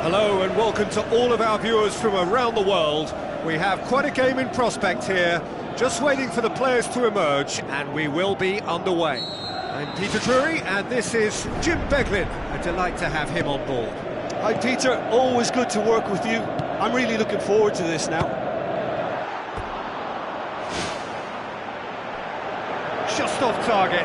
Hello and welcome to all of our viewers from around the world. We have quite a game in prospect here, just waiting for the players to emerge, and we will be underway. I'm Peter Drury, and this is Jim Beglin. A delight to have him on board. Hi Peter, always good to work with you. I'm really looking forward to this now. Just off target.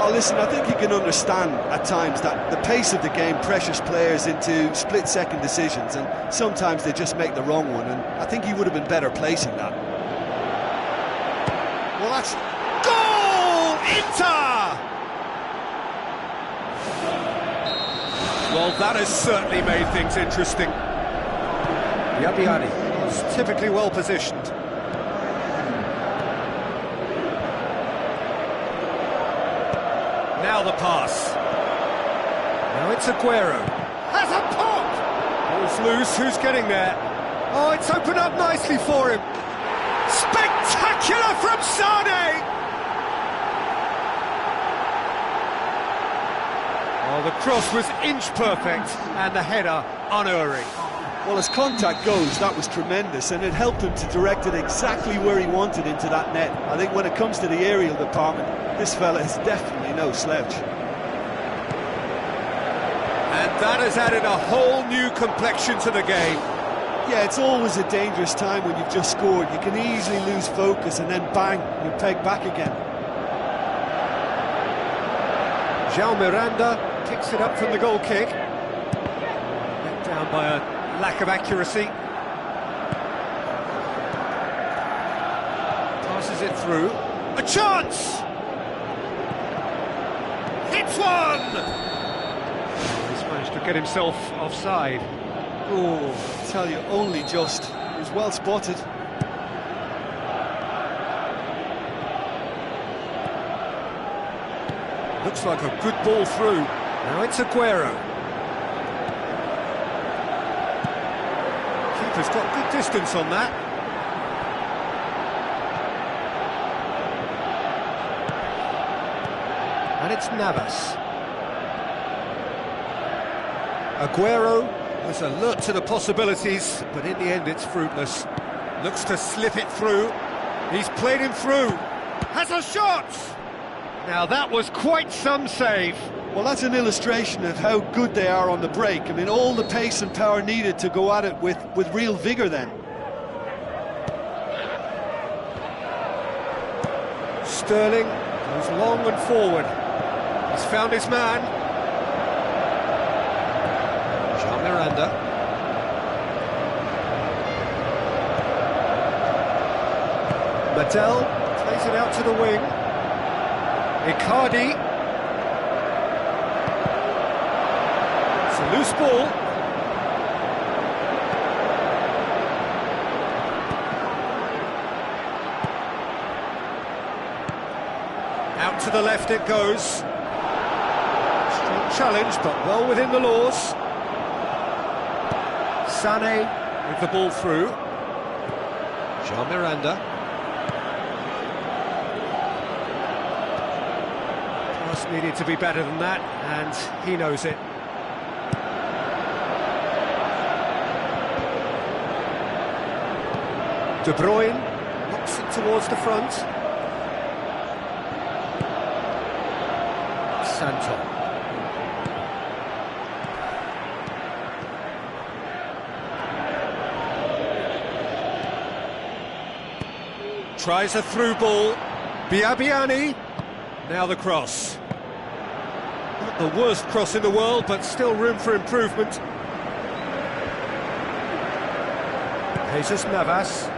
Oh, listen, I think you can understand at times that the pace of the game pressures players into split-second decisions, and sometimes they just make the wrong one, and I think he would have been better placing that. Well, that's... Goal! Inter! Well, that has certainly made things interesting. Yabiani was typically well-positioned. Now the pass. Now it's Aguero. Has a pop! Ball's loose, who's getting there? Oh, it's opened up nicely for him. Spectacular from Sane! Oh, the cross was inch perfect, and the header unerring. Well, as contact goes, that was tremendous, and it helped him to direct it exactly where he wanted into that net. I think when it comes to the aerial department, this fella is definitely no slouch. And that has added a whole new complexion to the game. Yeah, it's always a dangerous time when you've just scored. You can easily lose focus and then bang, you're pegged back again. João Miranda kicks it up from the goal kick. Let down by a lack of accuracy. Passes it through. A chance! Hits one! He's managed to get himself offside. Oh, I tell you, only just. It was well spotted. Looks like a good ball through. Now it's Aguero. Keeper's got good distance on that. And it's Navas. Aguero was alert to the possibilities, but in the end it's fruitless. Looks to slip it through. He's played him through. Has a shot! Now that was quite some save. Well, that's an illustration of how good they are on the break. I mean, all the pace and power needed to go at it with real vigour then. Sterling goes long and forward. He's found his man. Jean Miranda. Madel plays it out to the wing. Icardi. It's a loose ball. Out to the left it goes. Strong challenge, but well within the laws. Sané with the ball through. Jean Miranda. Pass needed to be better than that, and he knows it. De Bruyne knocks it towards the front. Santo. Tries a through ball. Biabiani. Now the cross. Not the worst cross in the world, but still room for improvement. Jesus Navas.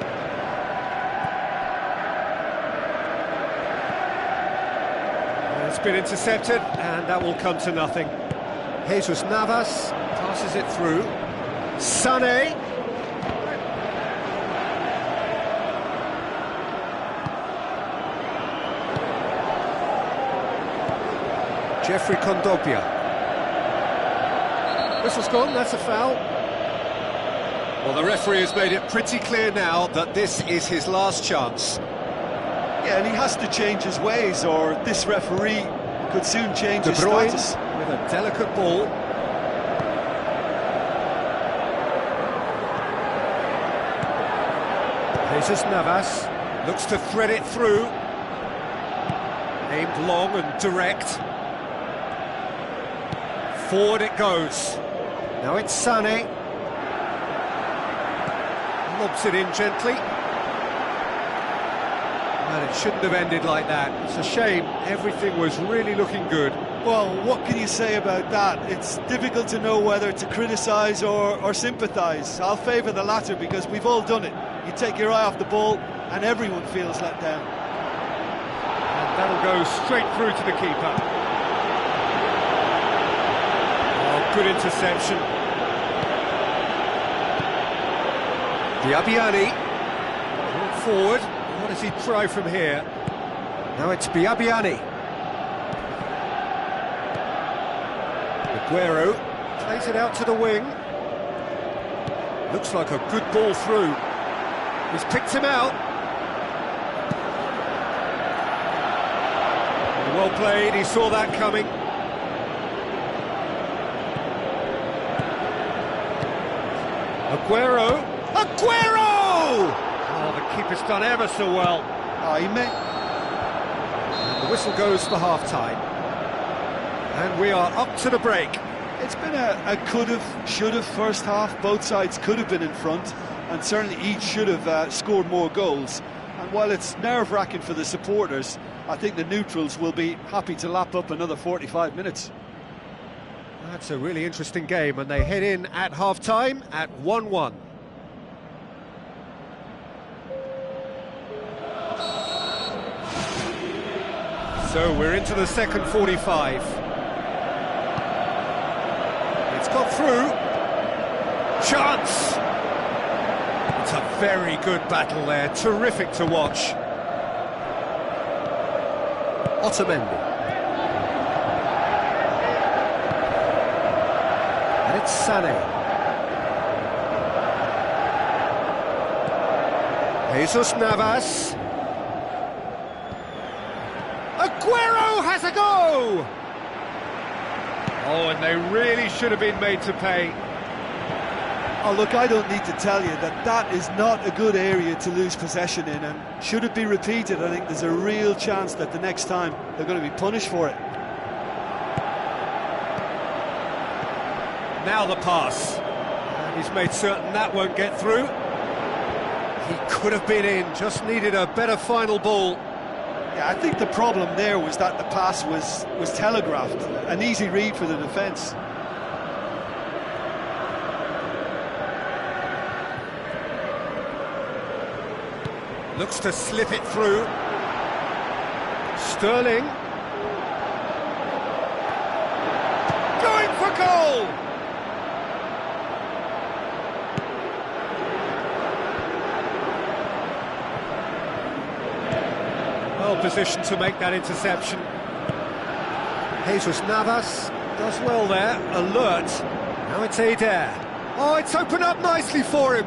It's been intercepted, and that will come to nothing. Jesus Navas passes it through. Sané. Jeffrey Kondogbia. Whistle's gone, that's a foul. Well, the referee has made it pretty clear now that this is his last chance. Yeah, and he has to change his ways, or this referee could soon change his status. With a delicate ball. Jesus Navas looks to thread it through. Aimed long and direct. Forward it goes. Now it's Sané. Lobs it in gently. And it shouldn't have ended like that. It's a shame. Everything was really looking good. Well, what can you say about that? It's difficult to know whether to criticise or sympathise. I'll favour the latter because we've all done it. You take your eye off the ball and everyone feels let down. And that'll go straight through to the keeper. Oh, good interception. Biabiani. Brought forward. What does he try from here? Now it's Biabiani. Aguero plays it out to the wing. Looks like a good ball through. He's picked him out. Well played, he saw that coming. Aguero! Aguero! Oh, the keeper's done ever so well. Oh, he may... And the whistle goes for half-time. And we are up to the break. It's been a could-have, should-have first half. Both sides could have been in front, and certainly each should have scored more goals. And while it's nerve-wracking for the supporters, I think the neutrals will be happy to lap up another 45 minutes. That's a really interesting game, and they head in at half-time at 1-1. So we're into the second 45. It's got through. Chance! It's a very good battle there, terrific to watch. Otamendi. And it's Sané. Jesus Navas. Aguero has a go! Oh, and they really should have been made to pay. Oh, look, I don't need to tell you that that is not a good area to lose possession in, and should it be repeated, I think there's a real chance that the next time they're going to be punished for it. Now the pass. And he's made certain that won't get through. He could have been in, just needed a better final ball. Yeah, I think the problem there was that the pass was telegraphed, an easy read for the defence. Looks to slip it through. Sterling. Going for goal! Well positioned to make that interception. Jesus Navas does well there, alert. Now it's Adair. Oh, it's opened up nicely for him.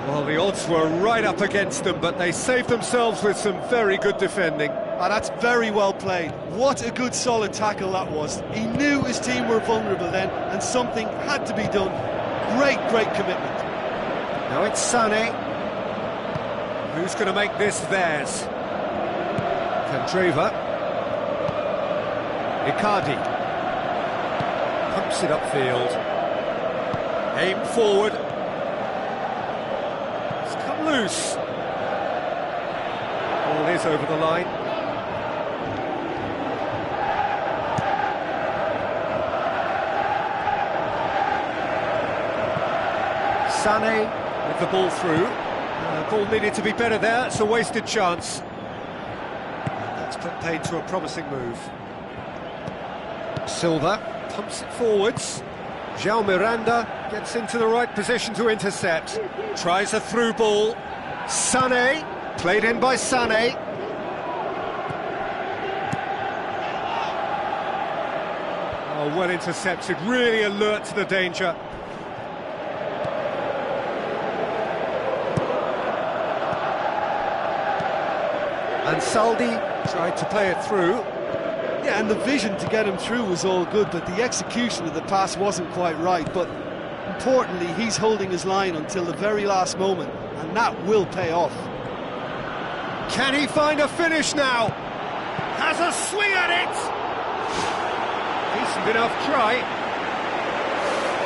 Well, the odds were right up against them, but they saved themselves with some very good defending. And that's very well played. What a good solid tackle that was. He knew his team were vulnerable then, and something had to be done. Great commitment. Now it's Sané. Who's going to make this theirs? Candreva. Icardi. Pumps it upfield. Aim forward. It's come loose. Ball is over the line. Sané with the ball through. Ball needed to be better there, it's a wasted chance. That's put paid to a promising move. Silva pumps it forwards. João Miranda gets into the right position to intercept. Tries a through ball. Sané, played in by Sané. Oh, well intercepted, really alert to the danger. And Saldi tried to play it through. Yeah, and the vision to get him through was all good, but the execution of the pass wasn't quite right. But importantly, he's holding his line until the very last moment, and that will pay off. Can he find a finish now? Has a swing at it! Decent enough try.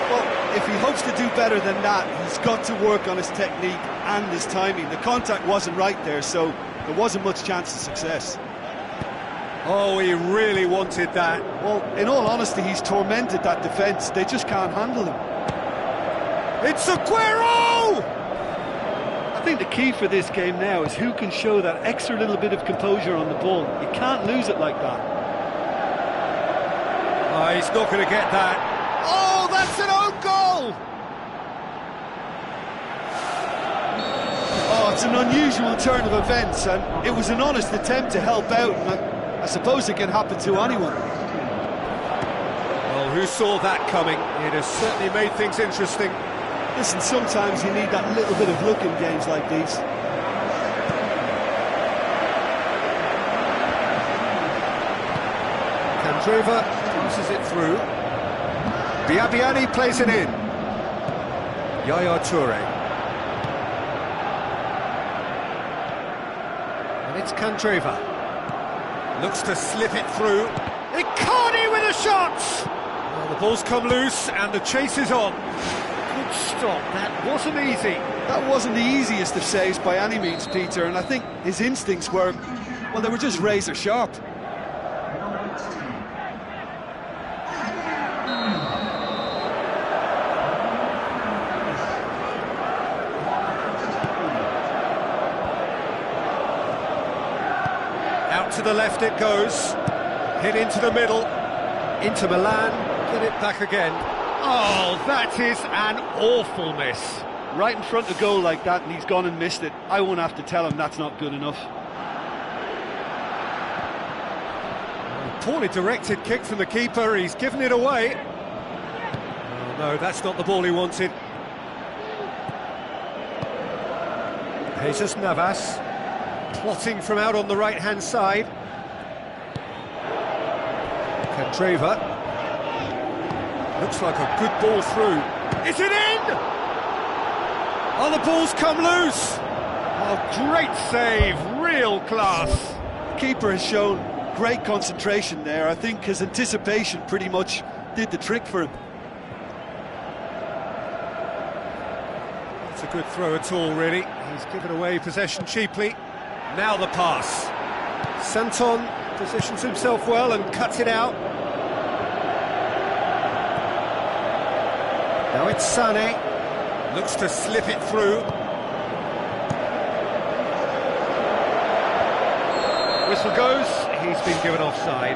Well, if he hopes to do better than that, he's got to work on his technique and his timing. The contact wasn't right there, so there wasn't much chance of success. Oh, he really wanted that. Well, in all honesty, he's tormented that defence. They just can't handle him. It's Aguero! I think the key for this game now is who can show that extra little bit of composure on the ball. You can't lose it like that. Oh, he's not going to get that. Oh, that's an own goal! Oh, it's an unusual turn of events, and it was an honest attempt to help out. I suppose it can happen to anyone. Well, who saw that coming? It has certainly made things interesting. Listen, sometimes you need that little bit of luck in games like these. Candreva passes it through. Biabiani plays it in. Yaya Toure. And it's Candreva. Looks to slip it through. Icardi with a shot! Well, the ball's come loose and the chase is on. Good stop, that wasn't easy. That wasn't the easiest of saves by any means, Peter, and I think his instincts were, well, they were just razor sharp. Out to the left it goes, hit into the middle, into Milan, get it back again. Oh, that is an awful miss. Right in front of goal like that, and he's gone and missed it. I won't have to tell him that's not good enough. Poorly directed kick from the keeper, he's given it away. Oh, no, that's not the ball he wanted. Jesus Navas, plotting from out on the right-hand side. Candreva. Looks like a good ball through. Is it in? Oh, the ball's come loose! Oh, great save, real class. The keeper has shown great concentration there. I think his anticipation pretty much did the trick for him. That's a good throw at all, really. He's given away possession cheaply. Now the pass. Santon positions himself well and cuts it out. Now it's Sané. Looks to slip it through. Whistle goes. He's been given offside.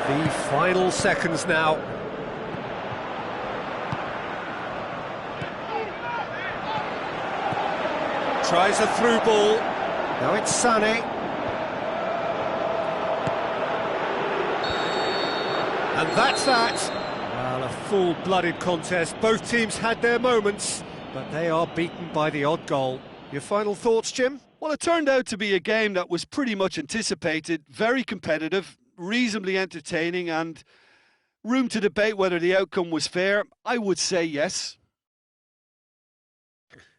The final seconds now. Tries a through ball. Now it's Sané. And that's that. Well, a full-blooded contest. Both teams had their moments, but they are beaten by the odd goal. Your final thoughts, Jim? Well, it turned out to be a game that was pretty much anticipated, very competitive, reasonably entertaining, and room to debate whether the outcome was fair. I would say yes.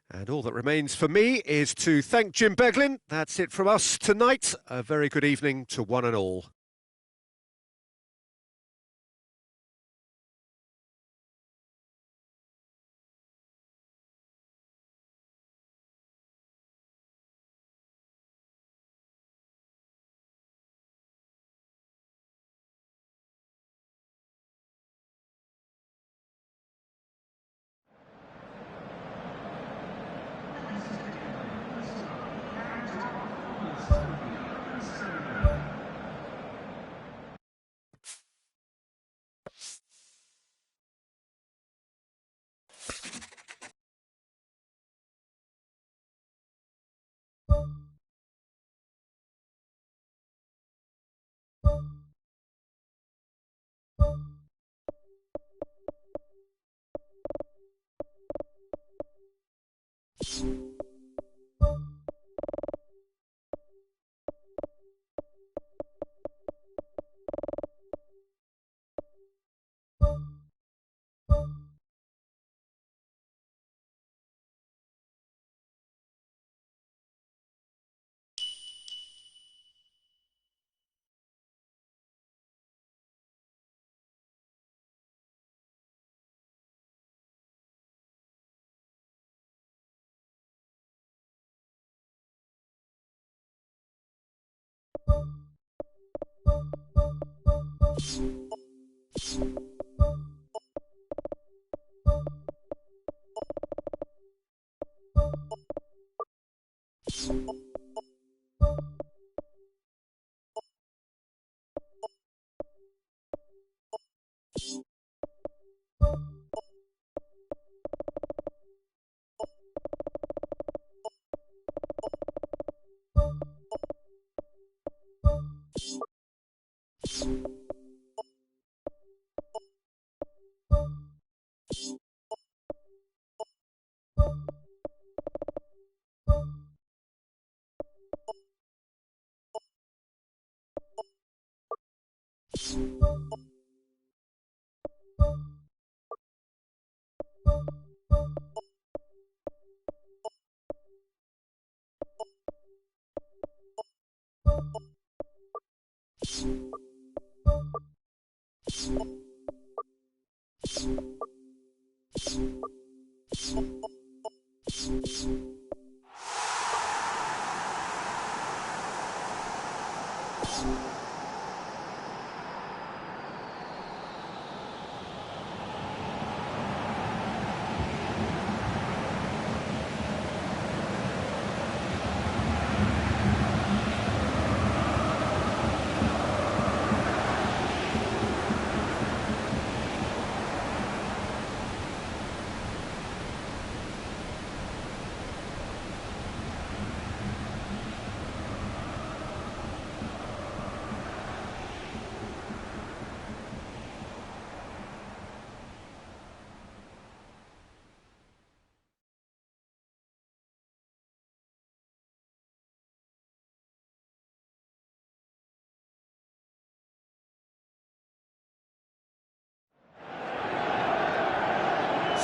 And all that remains for me is to thank Jim Beglin. That's it from us tonight. A very good evening to one and all.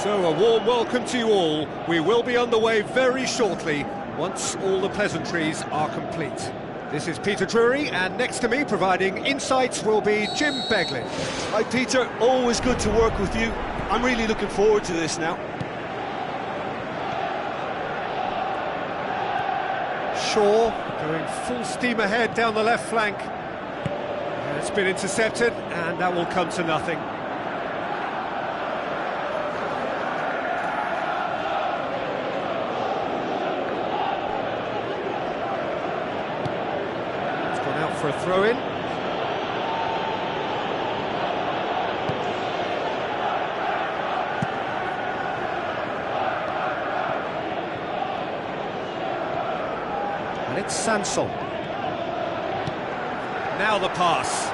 So a warm welcome to you all. We will be underway very shortly, once all the pleasantries are complete. This is Peter Drury, and next to me providing insights will be Jim Beglin. Hi Peter, always good to work with you. I'm really looking forward to this now. Shaw going full steam ahead down the left flank. It's been intercepted, and that will come to nothing. It's gone out for a throw-in. And it's Sanson. Now the pass.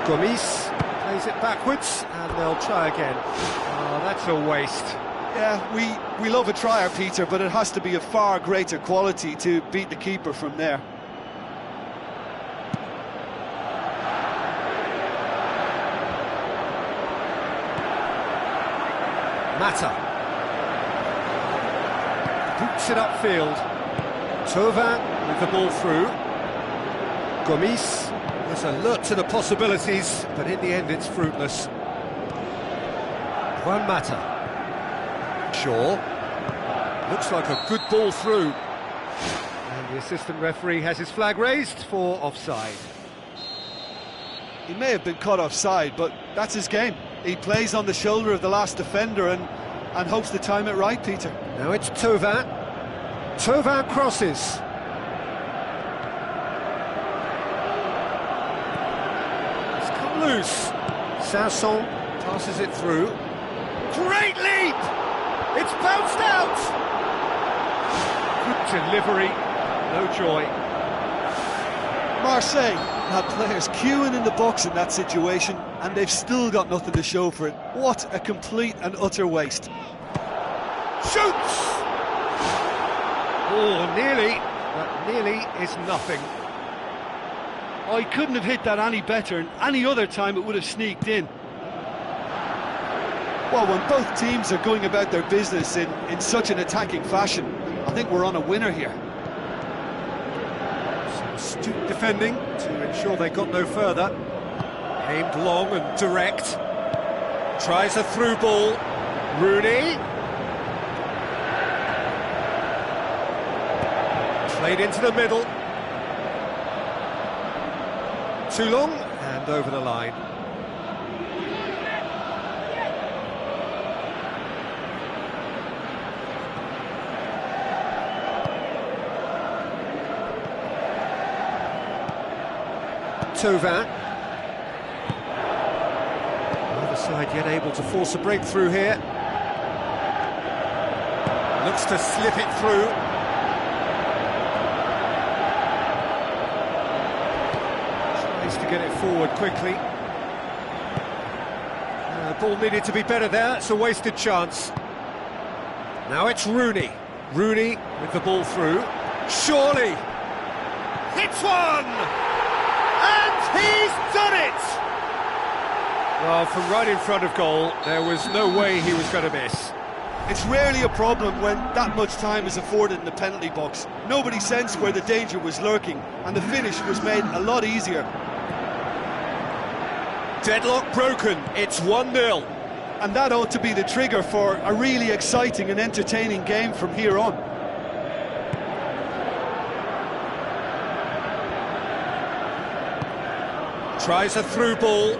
Gomis plays it backwards, and they'll try again. Oh, that's a waste. Yeah, we love a trier, Peter, but it has to be of far greater quality to beat the keeper from there. Mata. Boots it upfield. Thauvin with the ball through. Gomis was alert to the possibilities, but in the end it's fruitless. Juan Mata. Shaw. Looks like a good ball through. And the assistant referee has his flag raised for offside. He may have been caught offside, but that's his game. He plays on the shoulder of the last defender and hopes to time it right, Peter. Now it's Thauvin. Thauvin crosses. It's come loose. Sanson passes it through. Great leap! It's bounced out! Good delivery. No joy. Marseille had players queuing in the box in that situation, and they've still got nothing to show for it. What a complete and utter waste. Shoots! Oh, nearly, but nearly is nothing. Oh, he couldn't have hit that any better, and any other time it would have sneaked in. Well, when both teams are going about their business in such an attacking fashion, I think we're on a winner here. Some astute defending to ensure they got no further. Aimed long and direct. Tries a through ball. Rooney. Played into the middle. Too long and over the line. Thauvin. Neither side yet able to force a breakthrough here. Looks to slip it through. Tries to get it forward quickly. The ball needed to be better there. It's a wasted chance. Now it's Rooney. Rooney with the ball through. Surely hits one! He's done it! Well, from right in front of goal, there was no way he was going to miss. It's rarely a problem when that much time is afforded in the penalty box. Nobody sensed where the danger was lurking, and the finish was made a lot easier. Deadlock broken, it's 1-0. And that ought to be the trigger for a really exciting and entertaining game from here on. Tries a through ball.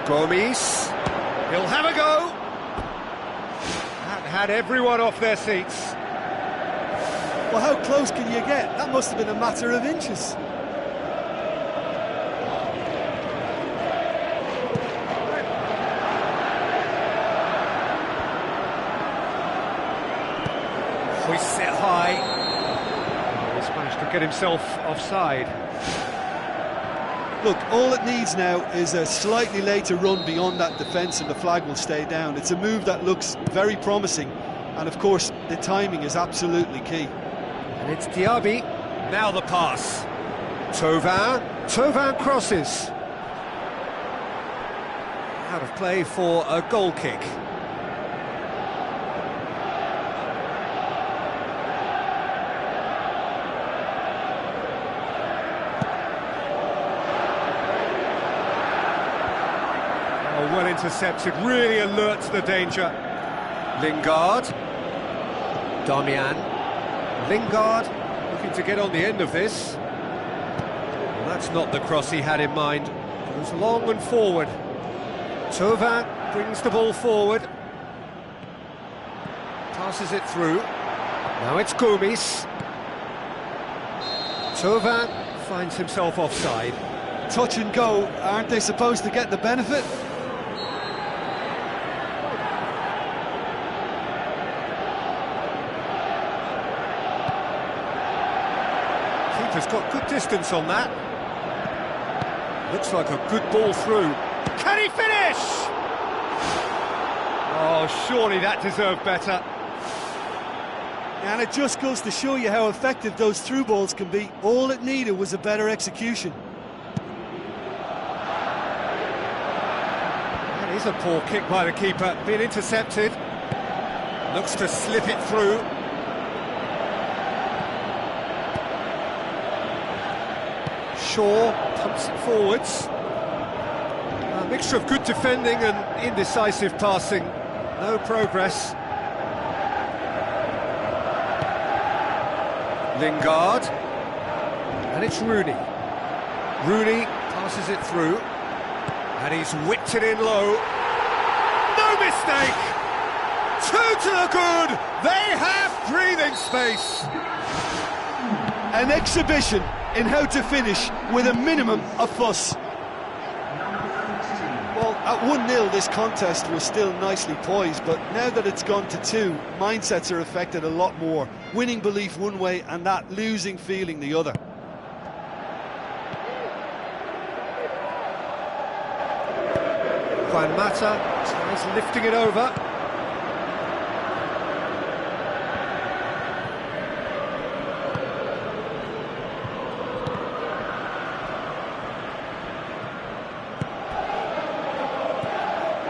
Gomis. He'll have a go. That had everyone off their seats. Well, how close can you get? That must have been a matter of inches. Hoists it high. He's managed to get himself offside. Look, all it needs now is a slightly later run beyond that defence and the flag will stay down. It's a move that looks very promising, and of course the timing is absolutely key. And it's Diaby. Now the pass. Thauvin crosses. Out of play for a goal kick. well intercepted, really alert to the danger. Lingard. Damian. Lingard looking to get on the end of this. Well, that's not the cross he had in mind. Goes long and forward. Thauvin brings the ball forward. Passes it through. Now it's Gomis. Thauvin finds himself offside. Touch and go, aren't they supposed to get the benefit? Keeper's got good distance on that. Looks like a good ball through. Can he finish? Oh, surely that deserved better. And it just goes to show you how effective those through balls can be. All it needed was a better execution. That is a poor kick by the keeper, being intercepted. Looks to slip it through. Shaw pumps it forwards. A mixture of good defending and indecisive passing. No progress. Lingard, and it's Rooney. Rooney passes it through, and he's whipped it in low. No mistake! 2 to the good! They have breathing space! An exhibition in how to finish with a minimum of fuss. Well, at 1-0 this contest was still nicely poised, but now that it's gone to 2, mindsets are affected a lot more. Winning belief one way and that losing feeling the other. Juan Mata tries lifting it over.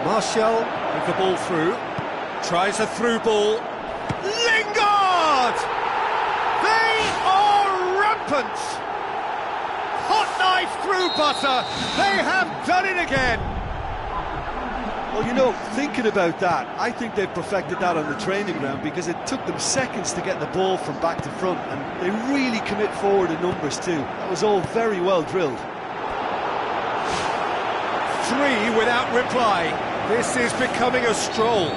Martial with the ball through, tries a through ball. Lingard! They are rampant! Hot knife through butter, they have done it again! Well, you know, thinking about that, I think they've perfected that on the training ground because it took them seconds to get the ball from back to front, and they really commit forward in numbers too. That was all very well drilled. 3 without reply. This is becoming a stroll.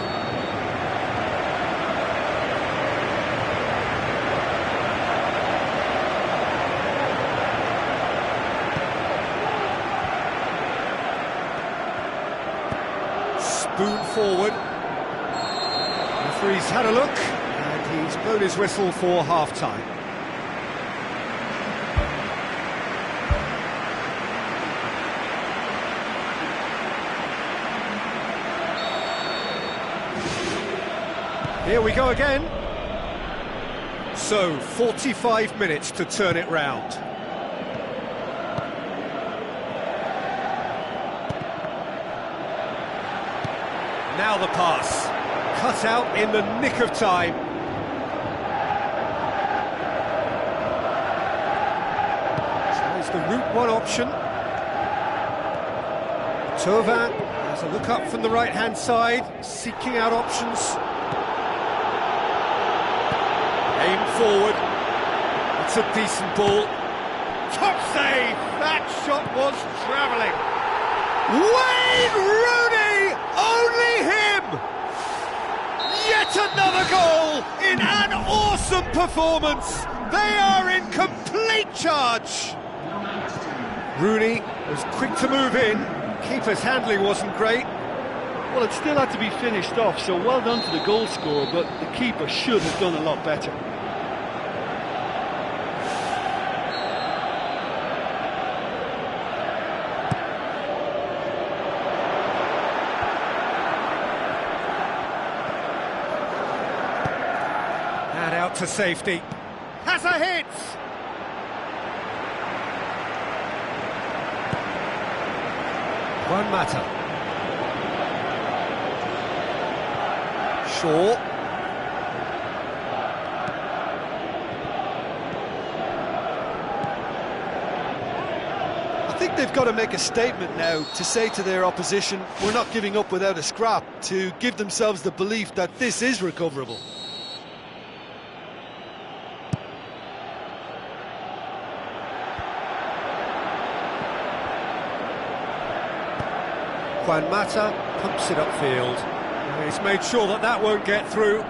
Spoon forward. The referee's had a look, and he's blown his whistle for half-time. Here we go again. So, 45 minutes to turn it round. Now the pass. Cut out in the nick of time. Tries the route one option. Thauvin has a look up from the right-hand side, seeking out options. Aim forward. It's a decent ball. Top save! That shot was travelling. Wayne Rooney! Only him! Yet another goal in an awesome performance. They are in complete charge. Rooney was quick to move in. Keeper's handling wasn't great. Well, it still had to be finished off, so well done to the goal scorer, but the keeper should have done a lot better. And out to safety. Has a hit! Juan Mata. Shaw. I think they've got to make a statement now to say to their opposition, we're not giving up without a scrap, to give themselves the belief that this is recoverable. Juan Mata pumps it upfield. He's made sure that that won't get through.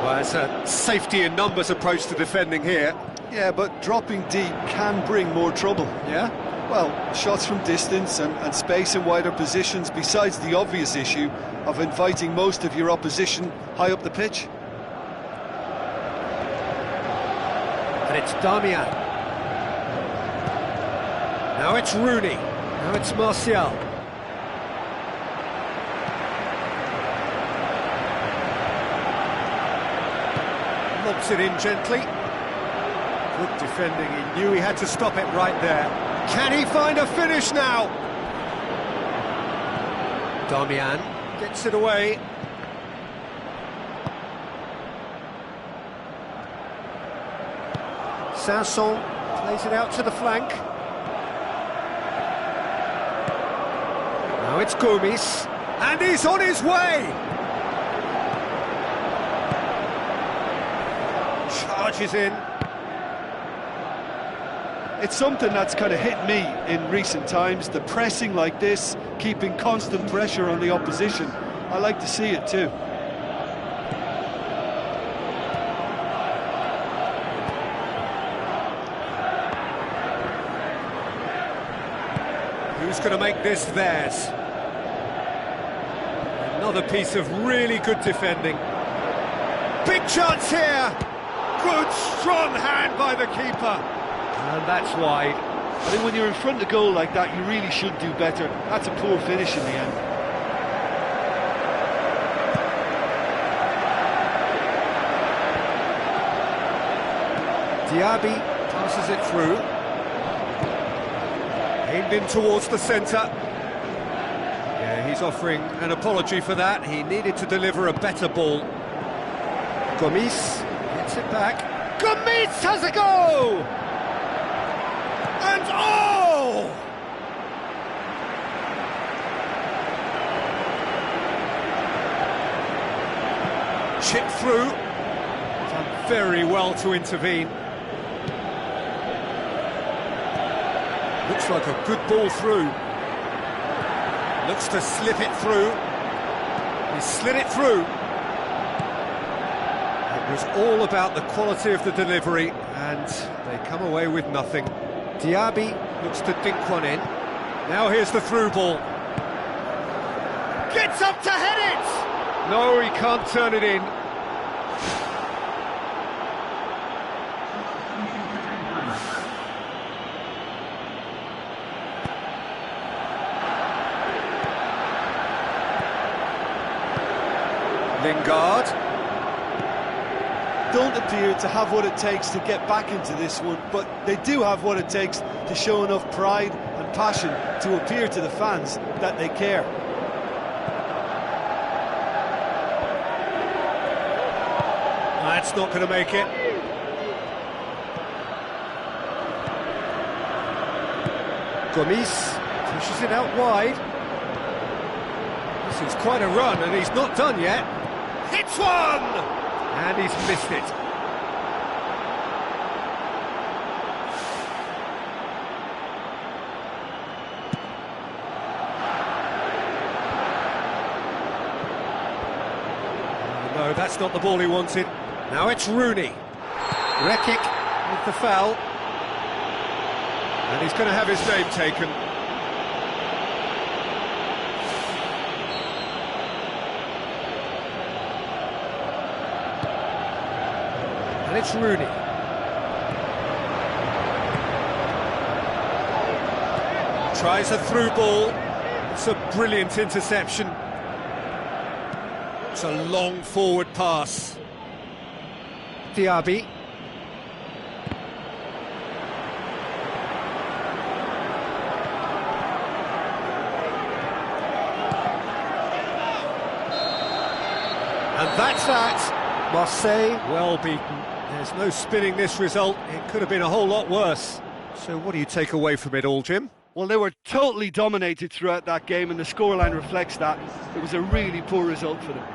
Well, it's a safety in numbers approach to defending here. Yeah, but dropping deep can bring more trouble. Yeah? Well, shots from distance and space in wider positions, besides the obvious issue of inviting most of your opposition high up the pitch. And it's Damian. Now it's Rooney. Now it's Martial. Lobs it in gently. Good defending. He knew he had to stop it right there. Can he find a finish now? Damian gets it away. Sanson plays it out to the flank. Now it's Gomes, and he's on his way! Charges in. It's something that's kind of hit me in recent times, the pressing like this, keeping constant pressure on the opposition. I like to see it too. Who's going to make this theirs? Another piece of really good defending. Big chance here! Good, strong hand by the keeper. And that's wide. I think when you're in front of goal like that, you really should do better. That's a poor finish in the end. Diaby passes it through. Aimed in towards the centre. Yeah, he's offering an apology for that. He needed to deliver a better ball. Gomes gets it back. Gomes has a go! And oh! Chip through. Done very well to intervene. Looks like a good ball through. Looks to slip it through. He slid it through. It was all about the quality of the delivery, and they come away with nothing. Diaby looks to dink one in. Now here's the through ball. Gets up to head it! No, he can't turn it in. Lingard. Don't appear to have what it takes to get back into this one, but they do have what it takes to show enough pride and passion to appear to the fans that they care. That's not going to make it. Gomes pushes it out wide. This is quite a run, and he's not done yet. Hits one! And he's missed it. No, that's not the ball he wanted. Now it's Rooney. Rekic with the foul. And he's going to have his name taken. And it's Rooney. Tries a through ball. It's a brilliant interception. It's a long forward pass. Diaby. And that's that. Marseille, well beaten. There's no spinning this result. It could have been a whole lot worse. So what do you take away from it all, Jim? Well, they were totally dominated throughout that game, and the scoreline reflects that. It was a really poor result for them.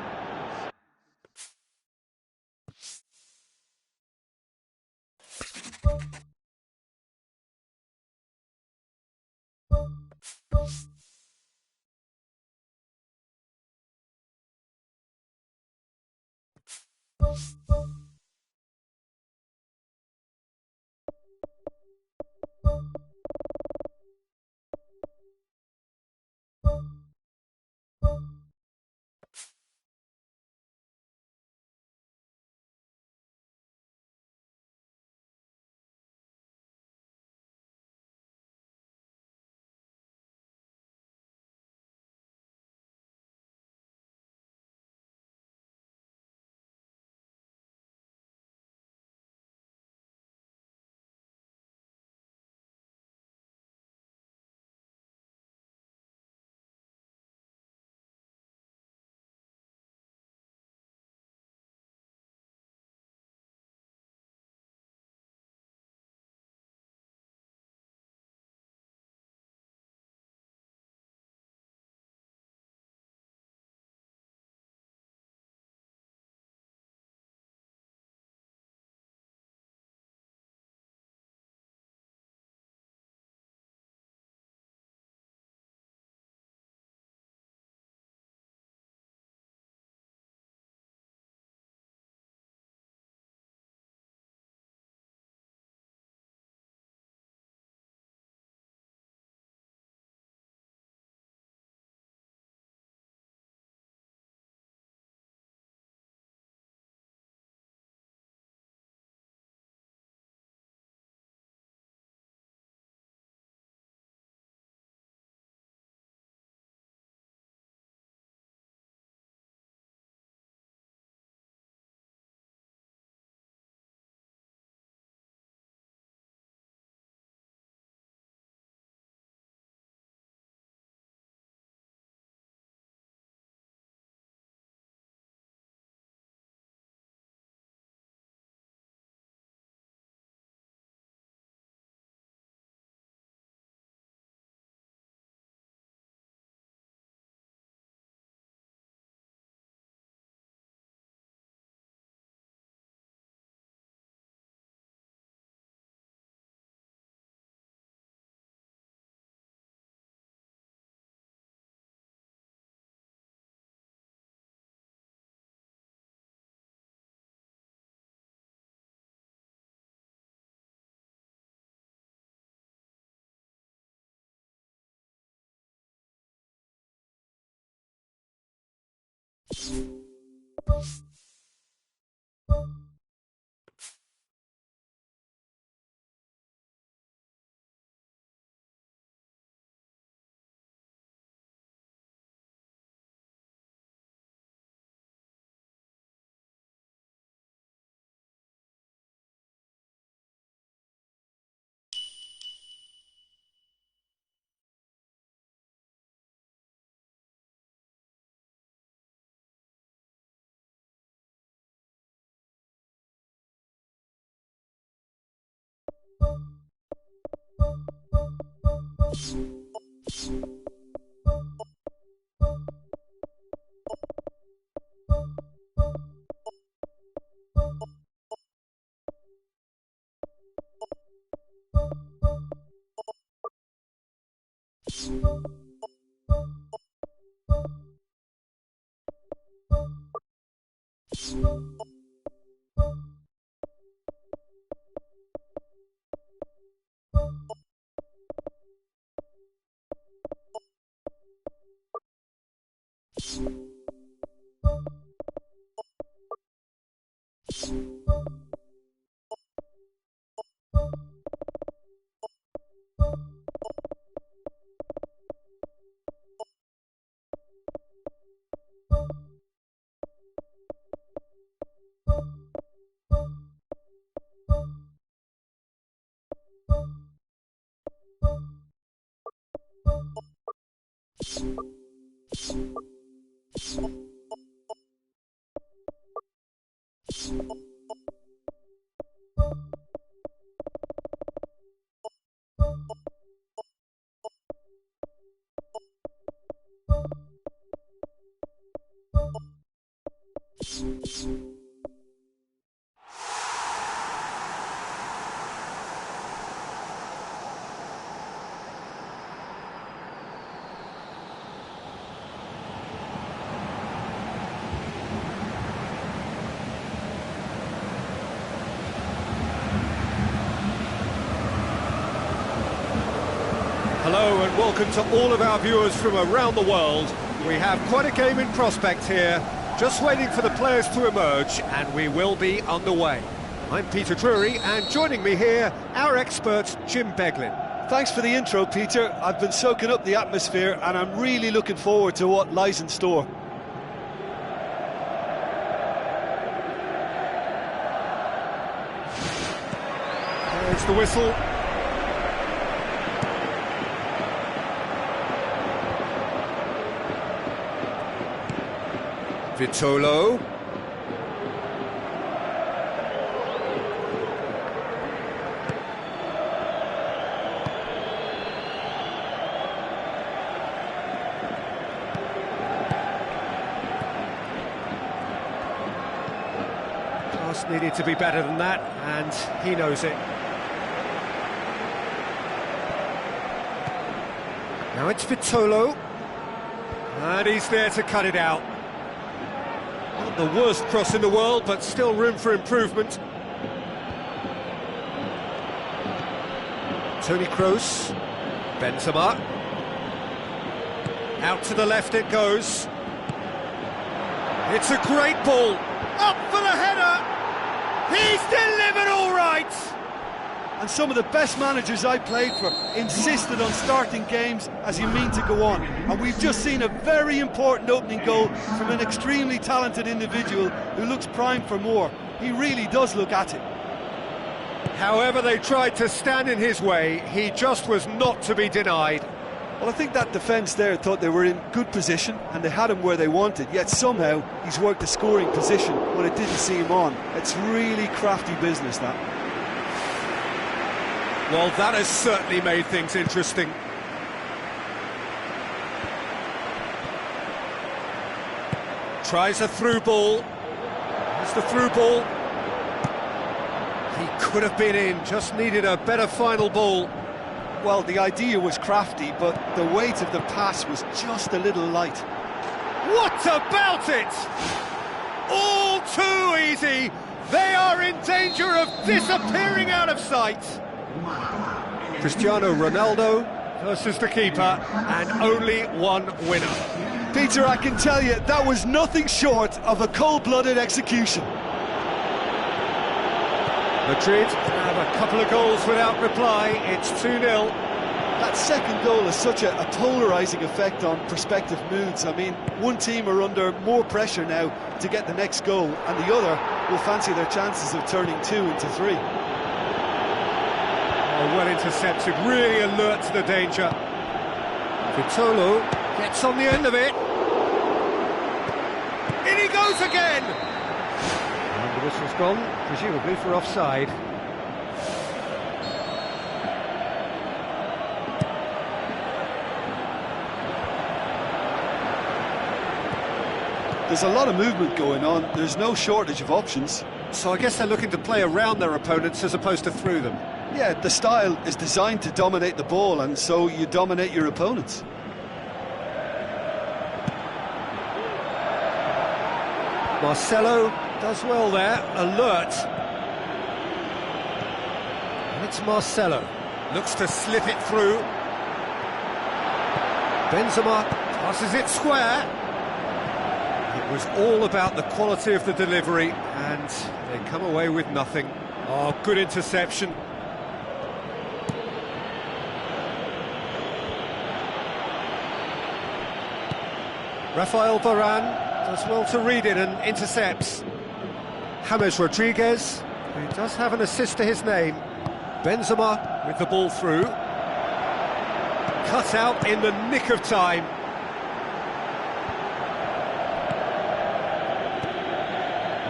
Hello and welcome to all of our viewers from around the world. We have quite a game in prospect here, just waiting for the players to emerge, and we will be underway. I'm Peter Drury, and joining me here, our expert Jim Beglin. Thanks for the intro, Peter. I've been soaking up the atmosphere, and I'm really looking forward to what lies in store. There's the whistle. Vitolo. Pass needed to be better than that, and he knows it. Now it's Vitolo, and he's there to cut it out. Not the worst cross in the world, but still room for improvement. Toni Kroos, Benzema. Out to the left it goes. It's a great ball. Up for the header. He's delivered all right. And some of the best managers I played for insisted on starting games as you mean to go on. And we've just seen a very important opening goal from an extremely talented individual who looks primed for more. He really does look at it. However they tried to stand in his way, he just was not to be denied. Well, I think that defence there thought they were in good position and they had him where they wanted, yet somehow he's worked a scoring position when it didn't see him on. It's really crafty business, that. Well, that has certainly made things interesting. Tries a through ball. There's the through ball. He could have been in, just needed a better final ball. Well, the idea was crafty, but the weight of the pass was just a little light. What about it? All too easy. They are in danger of disappearing out of sight. Cristiano Ronaldo versus the keeper, and only one winner. Peter, I can tell you, that was nothing short of a cold-blooded execution. Madrid have a couple of goals without reply. It's 2-0. That second goal has such a polarising effect on prospective moods. I mean, one team are under more pressure now to get the next goal, and the other will fancy their chances of turning 2 into 3. Oh, well intercepted, really alert to the danger. Vitolo gets on the end of it. In he goes again! And the whistle's gone, presumably for offside. There's a lot of movement going on, there's no shortage of options. So I guess they're looking to play around their opponents as opposed to through them. Yeah, the style is designed to dominate the ball, and so you dominate your opponents. Marcelo does well there, alert. And it's Marcelo, looks to slip it through. Benzema passes it square. It was all about the quality of the delivery, and they come away with nothing. Oh, good interception. Rafael Varane does well to read it and intercepts. James Rodriguez, who does have an assist to his name. Benzema with the ball through. Cut out in the nick of time.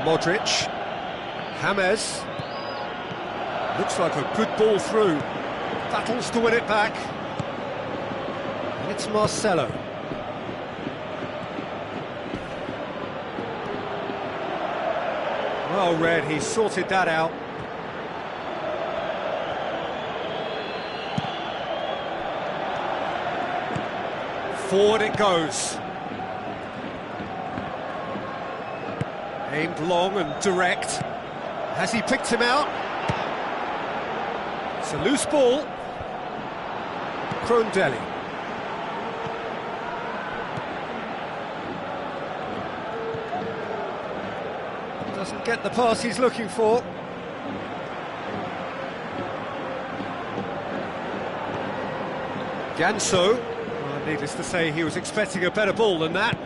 Modric. James. Looks like a good ball through. Battles to win it back. And it's Marcelo. Well read, he sorted that out. Forward it goes. Aimed long and direct. Has he picked him out? It's a loose ball. Deli. Doesn't get the pass he's looking for. Ganso. Well, needless to say, he was expecting a better ball than that.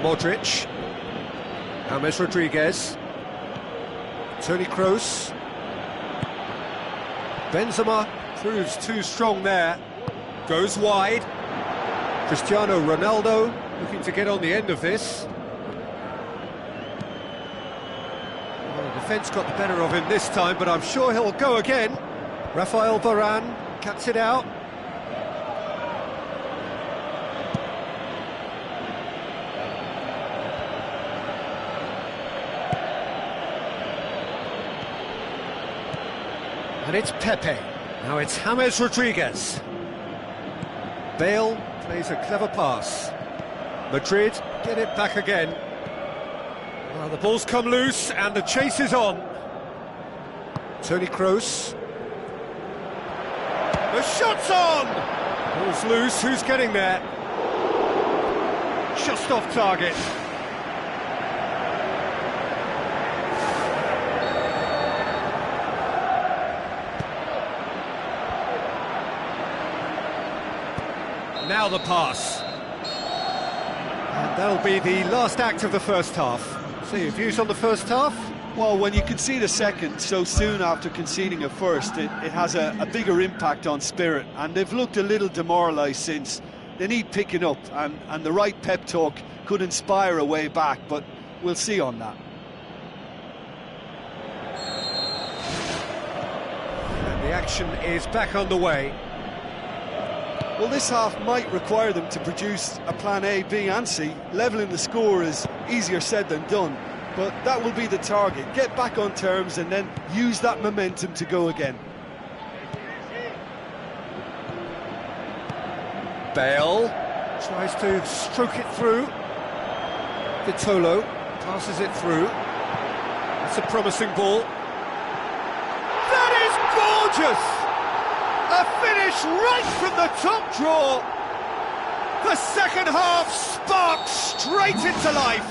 Modric. James Rodriguez. Toni Kroos. Benzema proves too strong there. Goes wide. Cristiano Ronaldo looking to get on the end of this. Well, the defence got the better of him this time, but I'm sure he'll go again. Rafael Varane cuts it out. And it's Pepe. Now it's James Rodriguez. Bale plays a clever pass. Madrid get it back again. Well, the ball's come loose and the chase is on. Toni Kroos. The shot's on! Ball's loose, who's getting there? Just off target. Now the pass. And that'll be the last act of the first half. So your views on the first half? Well, when you concede a second so soon after conceding a first, it has a bigger impact on spirit, and they've looked a little demoralised since. They need picking up, and the right pep talk could inspire a way back, but we'll see on that. And the action is back underway. Well, this half might require them to produce a plan A, B and C. Levelling the score is easier said than done, but that will be the target. Get back on terms and then use that momentum to go again. Bale tries to stroke it through. Vitolo passes it through. That's a promising ball. That is gorgeous! A finish right from the top draw. The second half sparks straight into life.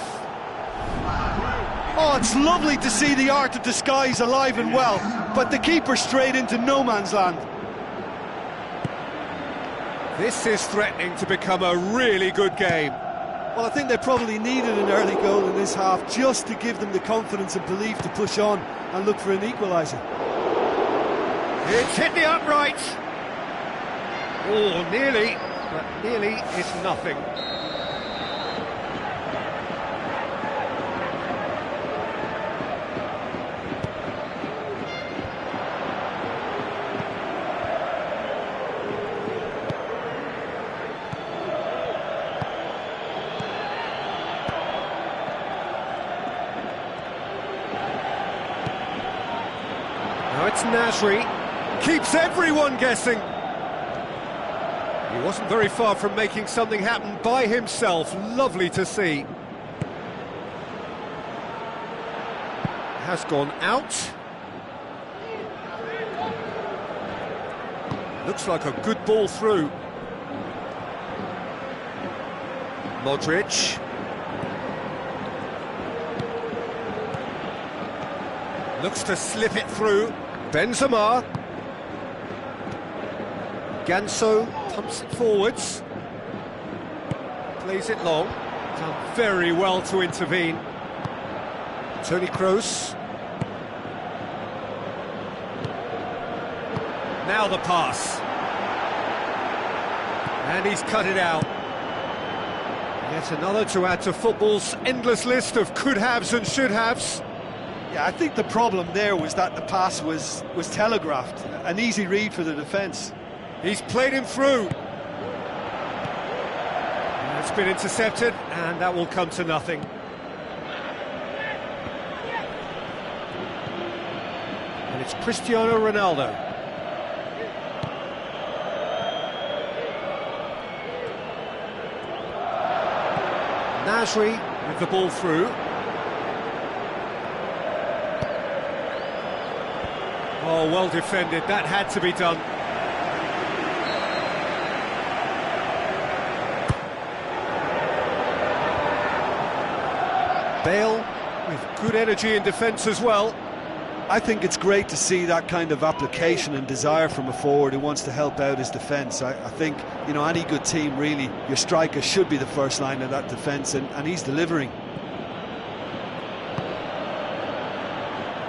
Oh, it's lovely to see the art of disguise alive and well, but the keeper straight into no man's land. This is threatening to become a really good game. Well, I think they probably needed an early goal in this half just to give them the confidence and belief to push on and look for an equaliser. It's hit the upright. Oh, nearly, but nearly is nothing. Now it's Nasri. Keeps everyone guessing. He wasn't very far from making something happen by himself. Lovely to see. Has gone out. Looks like a good ball through. Modric. Looks to slip it through. Benzema. Ganso pumps it forwards. Plays it long. Done very well to intervene. Toni Kroos. Now the pass. And he's cut it out. Yet another to add to football's endless list of could-haves and should-haves. Yeah, I think the problem there was that the pass was telegraphed. An easy read for the defence. He's played him through. It's been intercepted, and that will come to nothing. And it's Cristiano Ronaldo. Nasri with the ball through. Oh, well defended, that had to be done. Bale with good energy in defence as well. I think it's great to see that kind of application and desire from a forward who wants to help out his defence. I think, you know, any good team, really, your striker should be the first line of that defence, and he's delivering.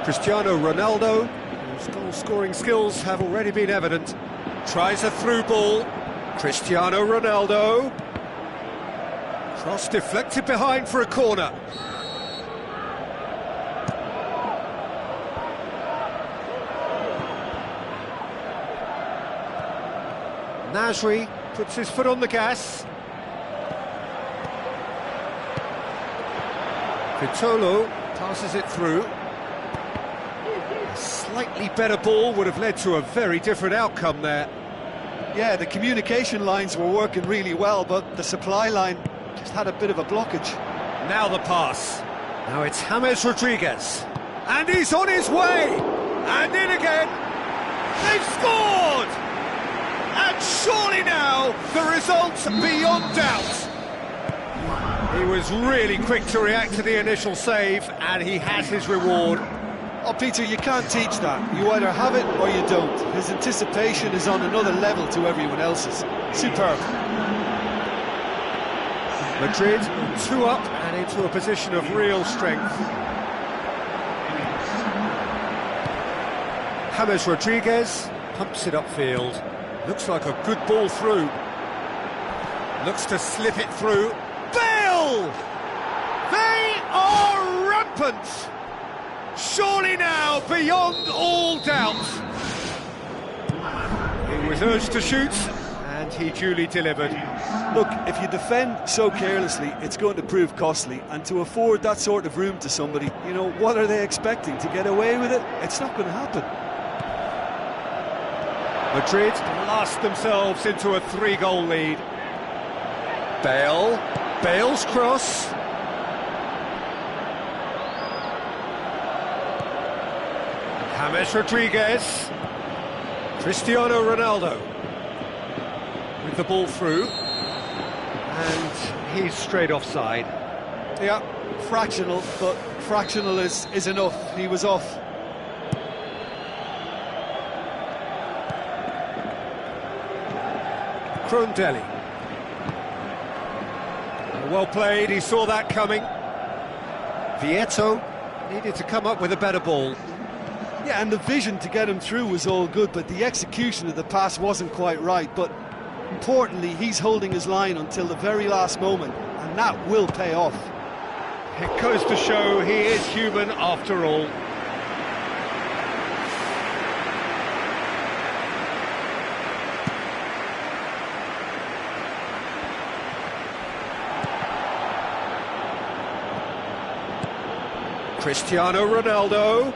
Cristiano Ronaldo, whose goal-scoring skills have already been evident, tries a through ball. Cristiano Ronaldo. Cross deflected behind for a corner. Nasri puts his foot on the gas. Vitolo passes it through. A slightly better ball would have led to a very different outcome there. Yeah, the communication lines were working really well, but the supply line just had a bit of a blockage. Now the pass. Now it's James Rodriguez. And he's on his way! And in again! They've scored! And surely now, the result's beyond doubt. He was really quick to react to the initial save, and he has his reward. Oh, Peter, you can't teach that. You either have it or you don't. His anticipation is on another level to everyone else's. Superb. Madrid 2 up and into a position of real strength. James Rodriguez pumps it upfield. Looks like a good ball through. Looks to slip it through. Bale! They are rampant! Surely now, beyond all doubt. He was urged to shoot, and he duly delivered. Look, if you defend so carelessly, it's going to prove costly. And to afford that sort of room to somebody, you know, what are they expecting? To get away with it? It's not going to happen. Madrid blast themselves into a 3-goal lead. Bale's cross. James Rodriguez. Cristiano Ronaldo with the ball through. And he's straight offside. Yeah, fractional, but fractional is enough. He was off. Crondelli. Well played, he saw that coming. Vieto needed to come up with a better ball. Yeah, and the vision to get him through was all good, but the execution of the pass wasn't quite right. But importantly, he's holding his line until the very last moment, and that will pay off. It goes to show he is human after all. Cristiano Ronaldo.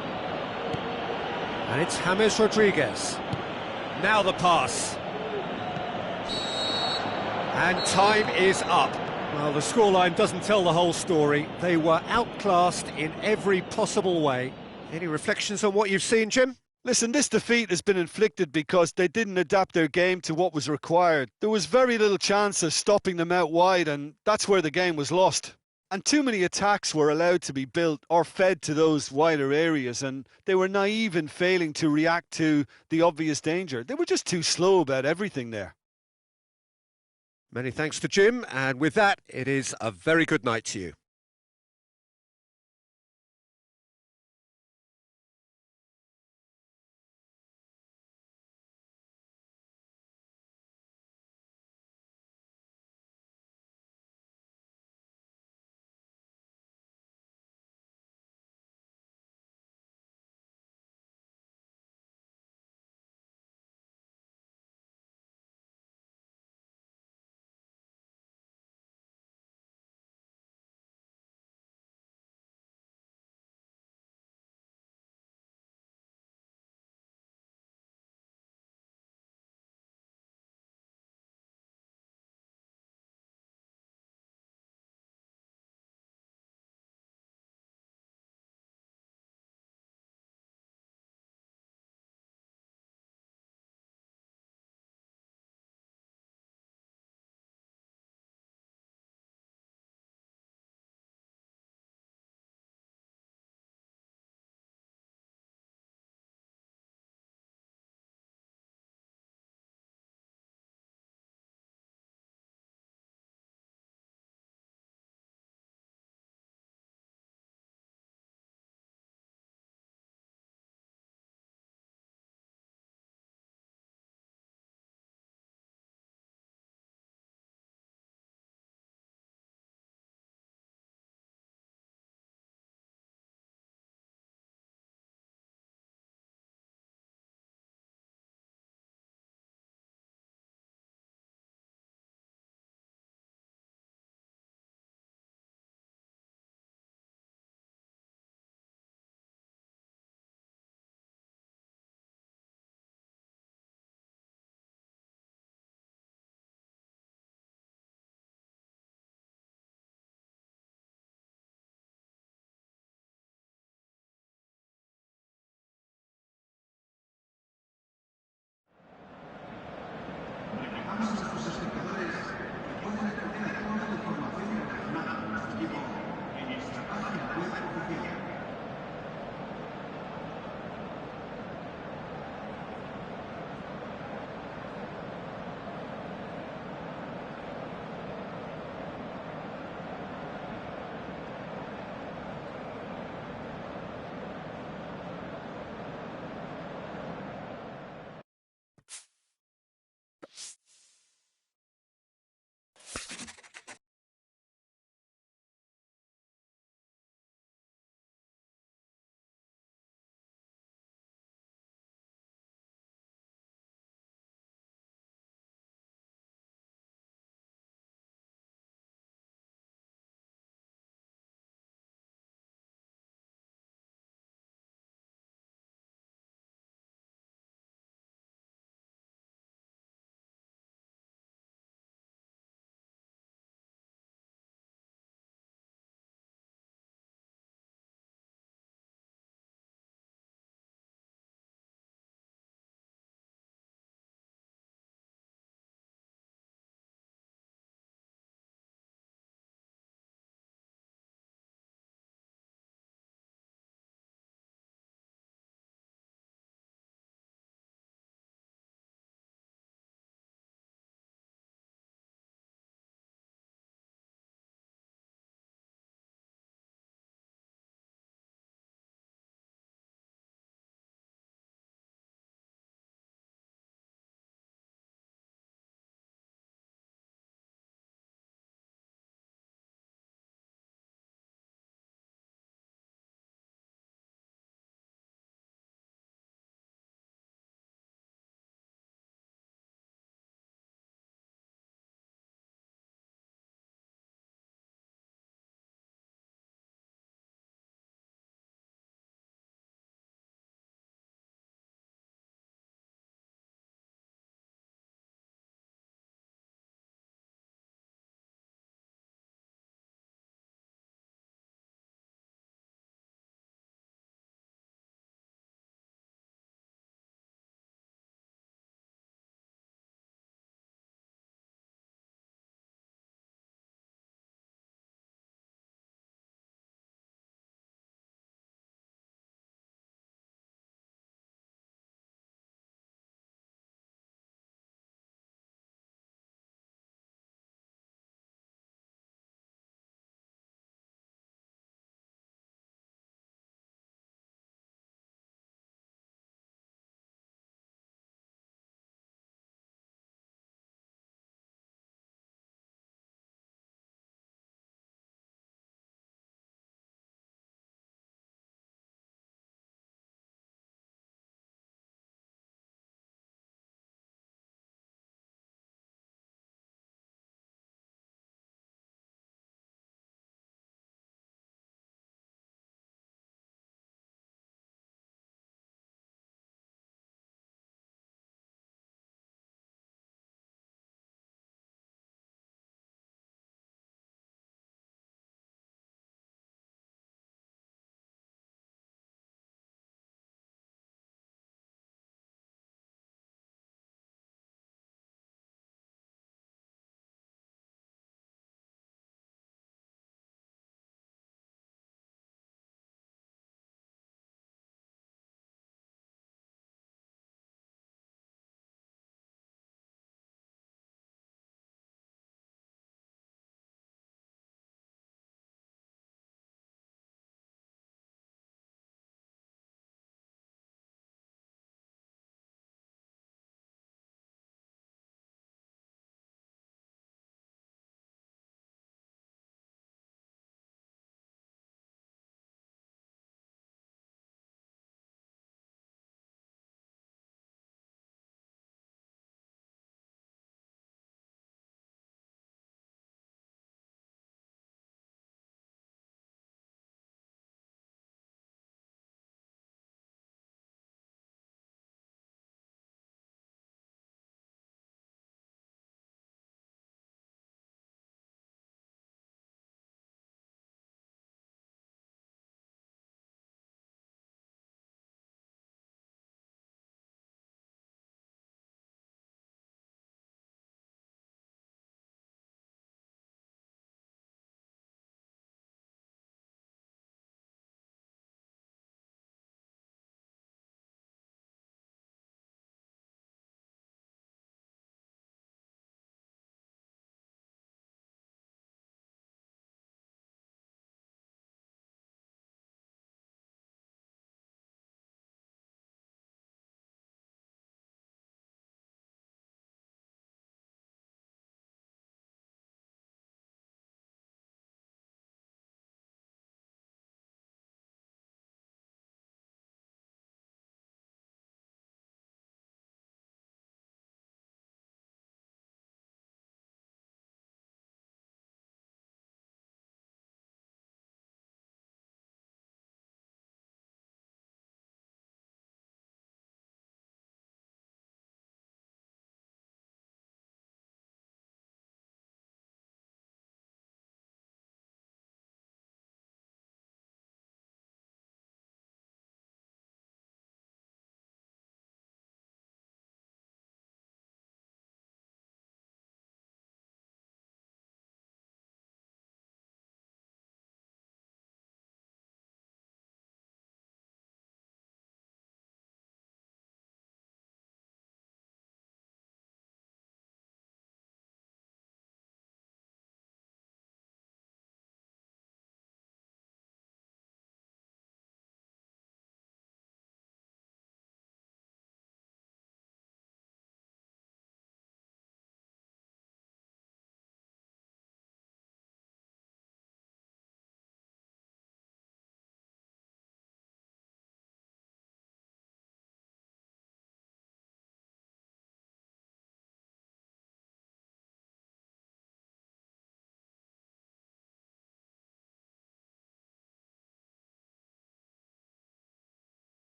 And it's James Rodriguez. Now the pass. And time is up. Well, the scoreline doesn't tell the whole story. They were outclassed in every possible way. Any reflections on what you've seen, Jim? Listen, this defeat has been inflicted because they didn't adapt their game to what was required. There was very little chance of stopping them out wide, and that's where the game was lost. And too many attacks were allowed to be built or fed to those wider areas, and they were naive in failing to react to the obvious danger. They were just too slow about everything there. Many thanks to Jim, and with that, it is a very good night to you.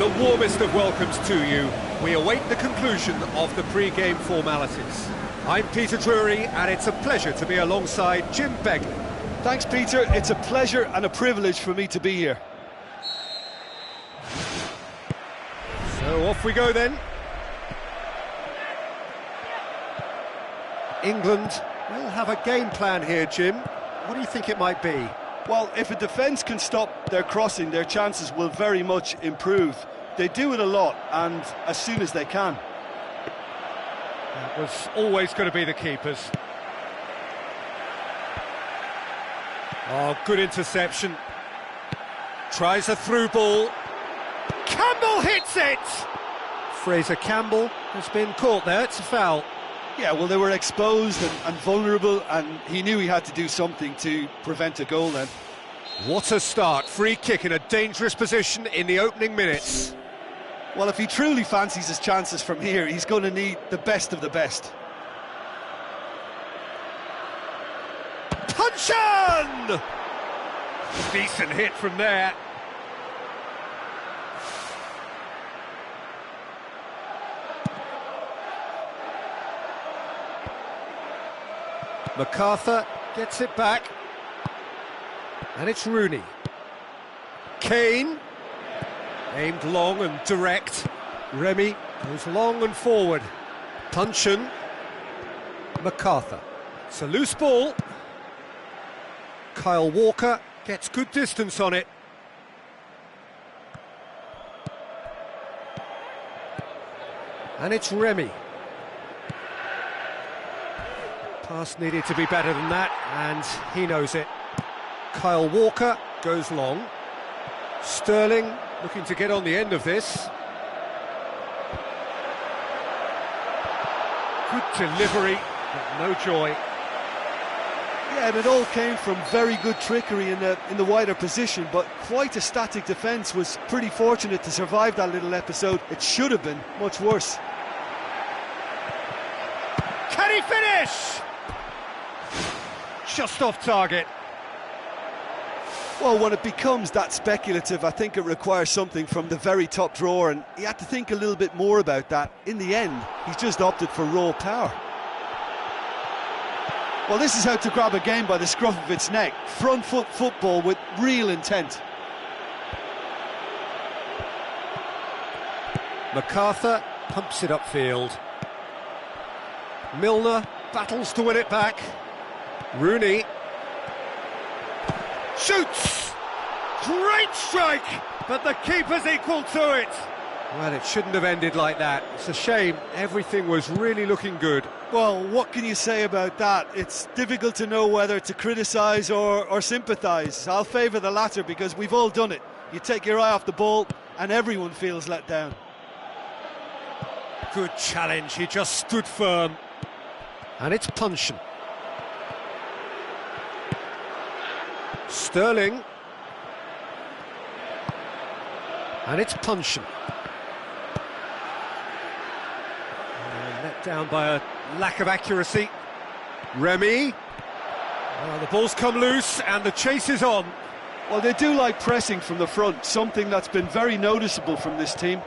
The warmest of welcomes to you. We await the conclusion of the pre-game formalities. I'm Peter Drury, and it's a pleasure to be alongside Jim Begley. Thanks, Peter. It's a pleasure and a privilege for me to be here. So off we go then. England will have a game plan here, Jim. What do you think it might be? Well, if a defence can stop their crossing, their chances will very much improve. They do it a lot, and as soon as they can. That was always going to be the keepers. Oh, good interception. Tries a through ball. Campbell hits it! Fraser Campbell has been caught there, it's a foul. Yeah, well, they were exposed and vulnerable, and he knew he had to do something to prevent a goal then. What a start, free kick in a dangerous position in the opening minutes. Well, if he truly fancies his chances from here, he's going to need the best of the best. Punch-on! Decent hit from there. MacArthur gets it back. And it's Rooney. Kane. Aimed long and direct. Remy goes long and forward. Puncheon. MacArthur. It's a loose ball. Kyle Walker gets good distance on it. And it's Remy. Pass needed to be better than that, and he knows it. Kyle Walker goes long. Sterling looking to get on the end of this. Good delivery, but no joy. Yeah, and it all came from very good trickery in the wider position, but quite a static defence. Was pretty fortunate to survive that little episode. It should have been much worse. Can he finish? Just off target. Well, when it becomes that speculative, I think it requires something from the very top drawer, and he had to think a little bit more about that. In the end, he's just opted for raw power. Well, this is how to grab a game by the scruff of its neck. Front foot football with real intent. MacArthur pumps it upfield. Milner battles to win it back. Rooney shoots! Great strike! But the keeper's equal to it. Well, it shouldn't have ended like that. It's a shame. Everything was really looking good. Well, what can you say about that? It's difficult to know whether to criticise or sympathise. I'll favour the latter because we've all done it. You take your eye off the ball and everyone feels let down. Good challenge, he just stood firm. And it's Puncheon. Sterling. And it's Puncheon. Let down by a lack of accuracy. Remy. Well, the ball's come loose and the chase is on. Well, they do like pressing from the front, something that's been very noticeable from this team.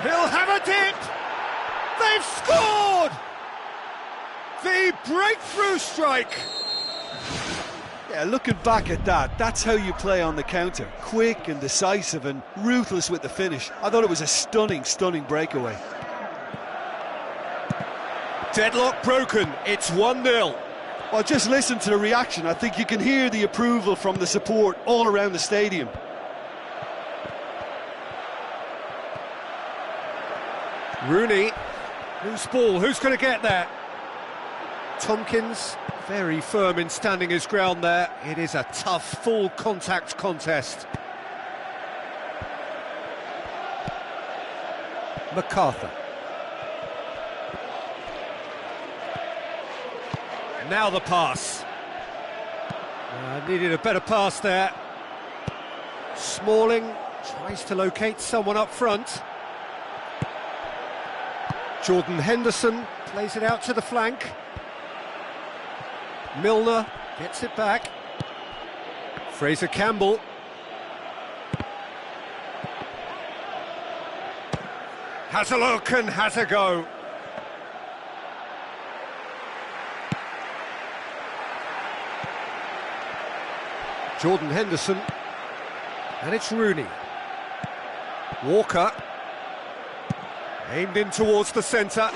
He'll have a dip! They've scored! The breakthrough strike! Yeah, looking back at that, that's how you play on the counter. Quick and decisive and ruthless with the finish. I thought it was a stunning, stunning breakaway. Deadlock broken, it's 1-0. Well, just listen to the reaction. I think you can hear the approval from the support all around the stadium. Rooney, loose ball, who's going to get there? Tompkins, very firm in standing his ground there. It is a tough, full contact contest. MacArthur. Now the pass. Needed a better pass there. Smalling tries to locate someone up front. Jordan Henderson plays it out to the flank. Milner gets it back. Fraser Campbell. Has a look and has a go. Jordan Henderson. And it's Rooney. Walker. Aimed in towards the centre.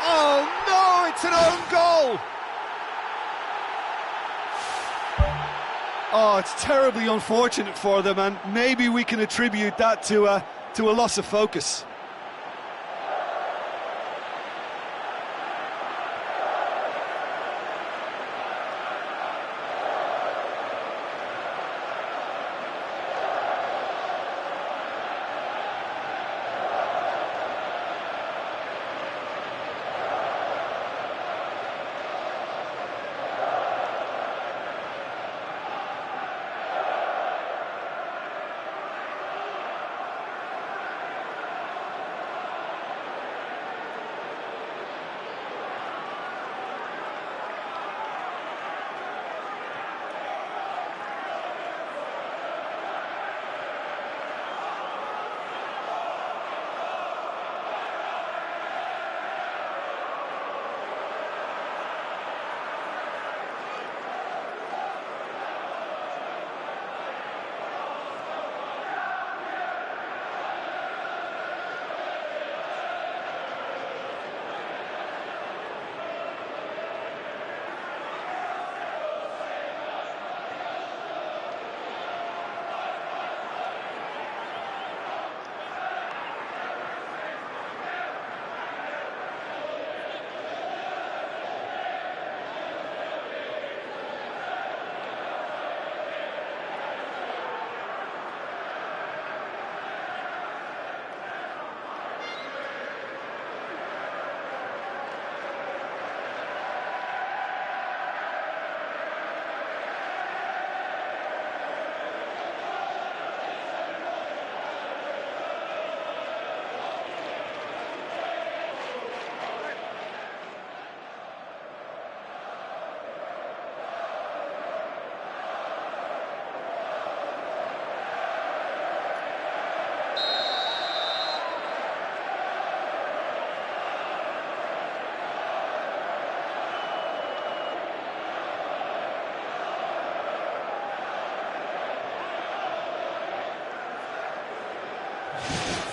Oh no, it's an own goal! Oh, it's terribly unfortunate for them, and maybe we can attribute that to a loss of focus.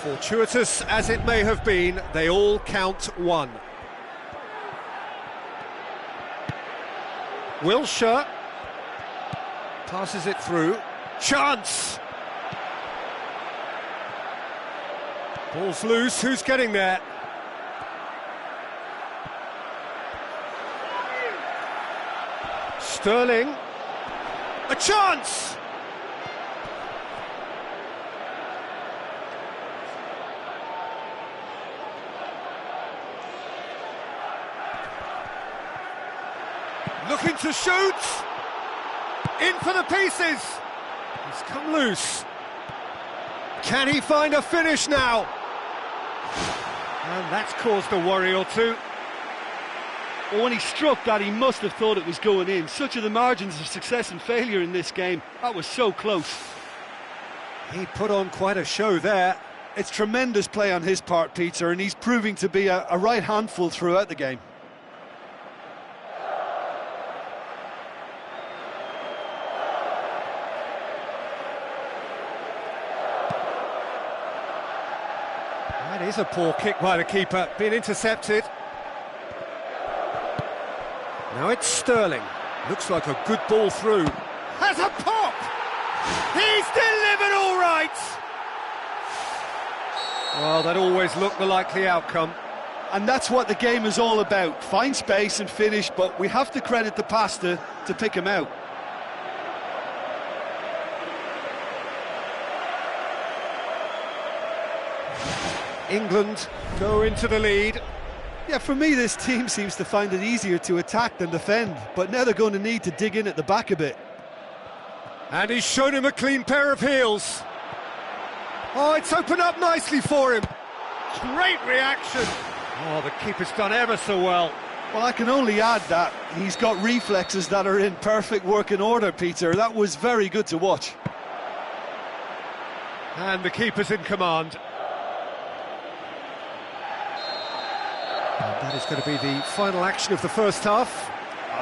Fortuitous as it may have been, they all count one. Wilshere passes it through. Chance! Ball's loose, who's getting there? Sterling. A chance! Looking to shoot! In for the pieces! He's come loose. Can he find a finish now? And that's caused a worry or two. Well, when he struck that, he must have thought it was going in. Such are the margins of success and failure in this game. That was so close. He put on quite a show there. It's tremendous play on his part, Peter, and he's proving to be a right handful throughout the game. That is a poor kick by the keeper, being intercepted. Now it's Sterling. Looks like a good ball through. Has a pop! He's delivered all right! Well, that always looked the likely outcome. And that's what the game is all about. Find space and finish, but we have to credit the passer to pick him out. England go into the lead. Yeah, for me, this team seems to find it easier to attack than defend, but now they're going to need to dig in at the back a bit. And he's shown him a clean pair of heels. Oh, it's opened up nicely for him. Great reaction. Oh, the keeper's done ever so well. Well, I can only add that he's got reflexes that are in perfect working order, Peter. That was very good to watch. And the keeper's in command. And that is going to be the final action of the first half.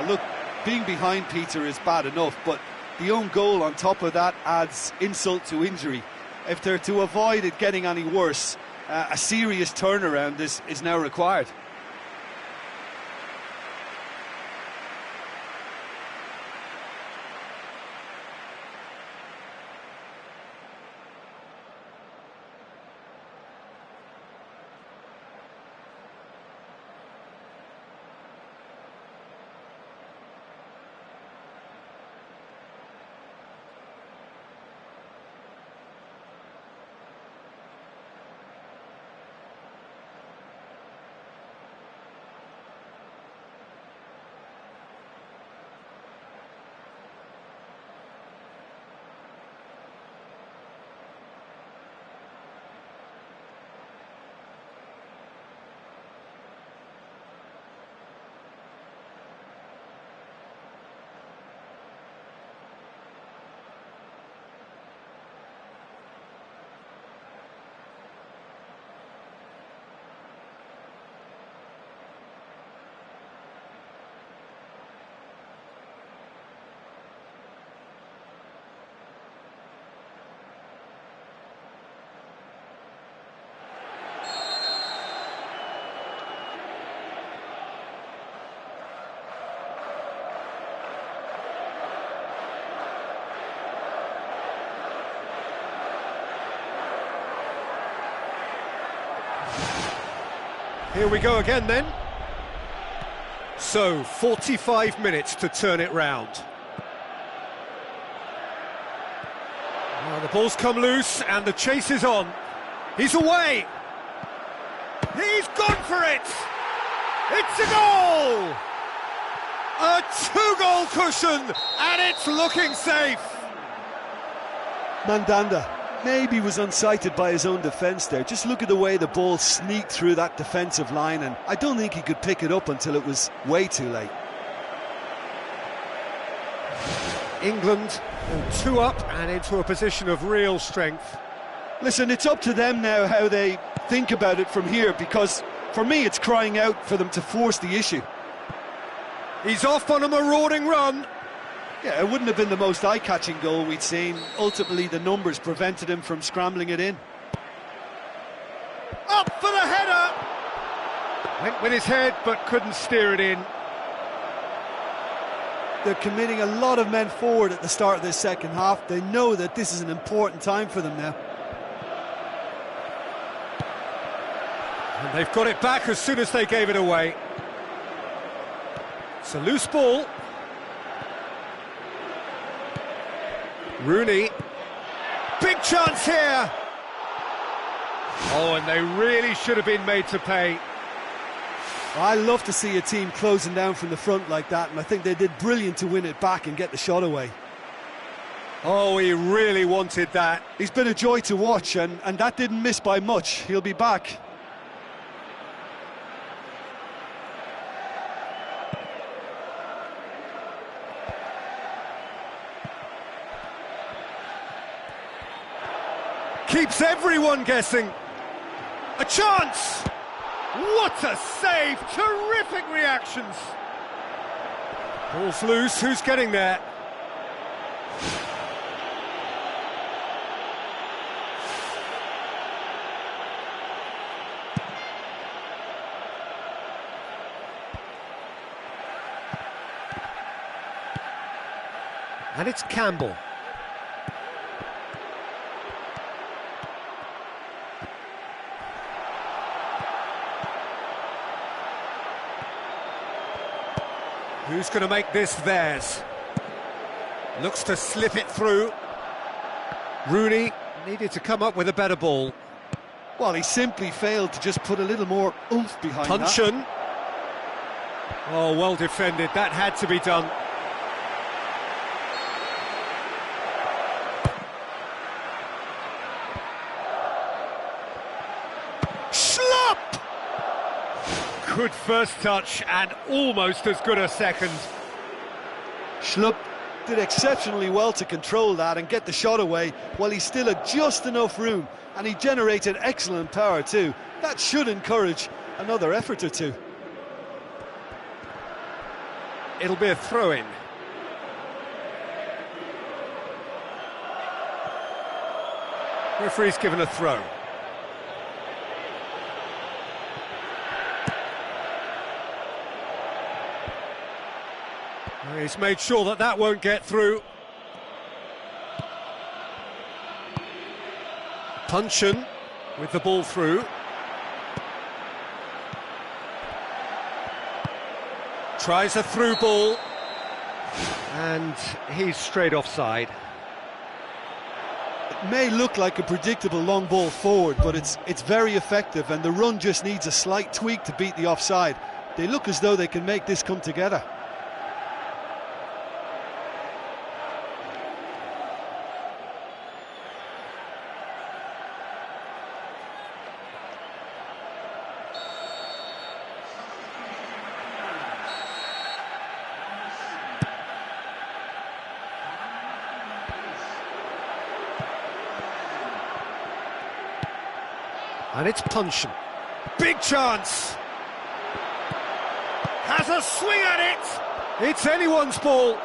Look, being behind Peter is bad enough, but the own goal on top of that adds insult to injury. If they're to avoid it getting any worse, a serious turnaround is now required. Here we go again then. So, 45 minutes to turn it round. Now the ball's come loose and the chase is on. He's away. He's gone for it. It's a goal. A two-goal cushion and it's looking safe. Mandanda maybe was unsighted by his own defence there. Just look at the way the ball sneaked through that defensive line, and I don't think he could pick it up until it was way too late. England two up and into a position of real strength. Listen, it's up to them now how they think about it from here, because for me it's crying out for them to force the issue. He's off on a marauding run. Yeah, it wouldn't have been the most eye-catching goal we'd seen. Ultimately, the numbers prevented him from scrambling it in. Up for the header! Went with his head, but couldn't steer it in. They're committing a lot of men forward at the start of this second half. They know that this is an important time for them now. And they've got it back as soon as they gave it away. It's a loose ball. Rooney. Big chance here! Oh, and they really should have been made to pay. I love to see a team closing down from the front like that, and I think they did brilliant to win it back and get the shot away. Oh, he really wanted that. He's been a joy to watch, and that didn't miss by much. He'll be back. Keeps everyone guessing. A chance! What a save! Terrific reactions! Ball's loose, who's getting there? And it's Campbell. Who's going to make this theirs? Looks to slip it through. Rooney needed to come up with a better ball. Well, he simply failed to just put a little more oomph behind Puncheon. Oh, well defended. That had to be done. Good first touch and almost as good a second. Schlupp did exceptionally well to control that and get the shot away while he still had just enough room, and he generated excellent power too. That should encourage another effort or two. It'll be a throw-in. Referee's given a throw. He's made sure that that won't get through. Puncheon with the ball through. Tries a through ball. And he's straight offside. It may look like a predictable long ball forward, but it's very effective, and the run just needs a slight tweak to beat the offside. They look as though they can make this come together. And it's Puncheon. Big chance! Has a swing at it! It's anyone's ball!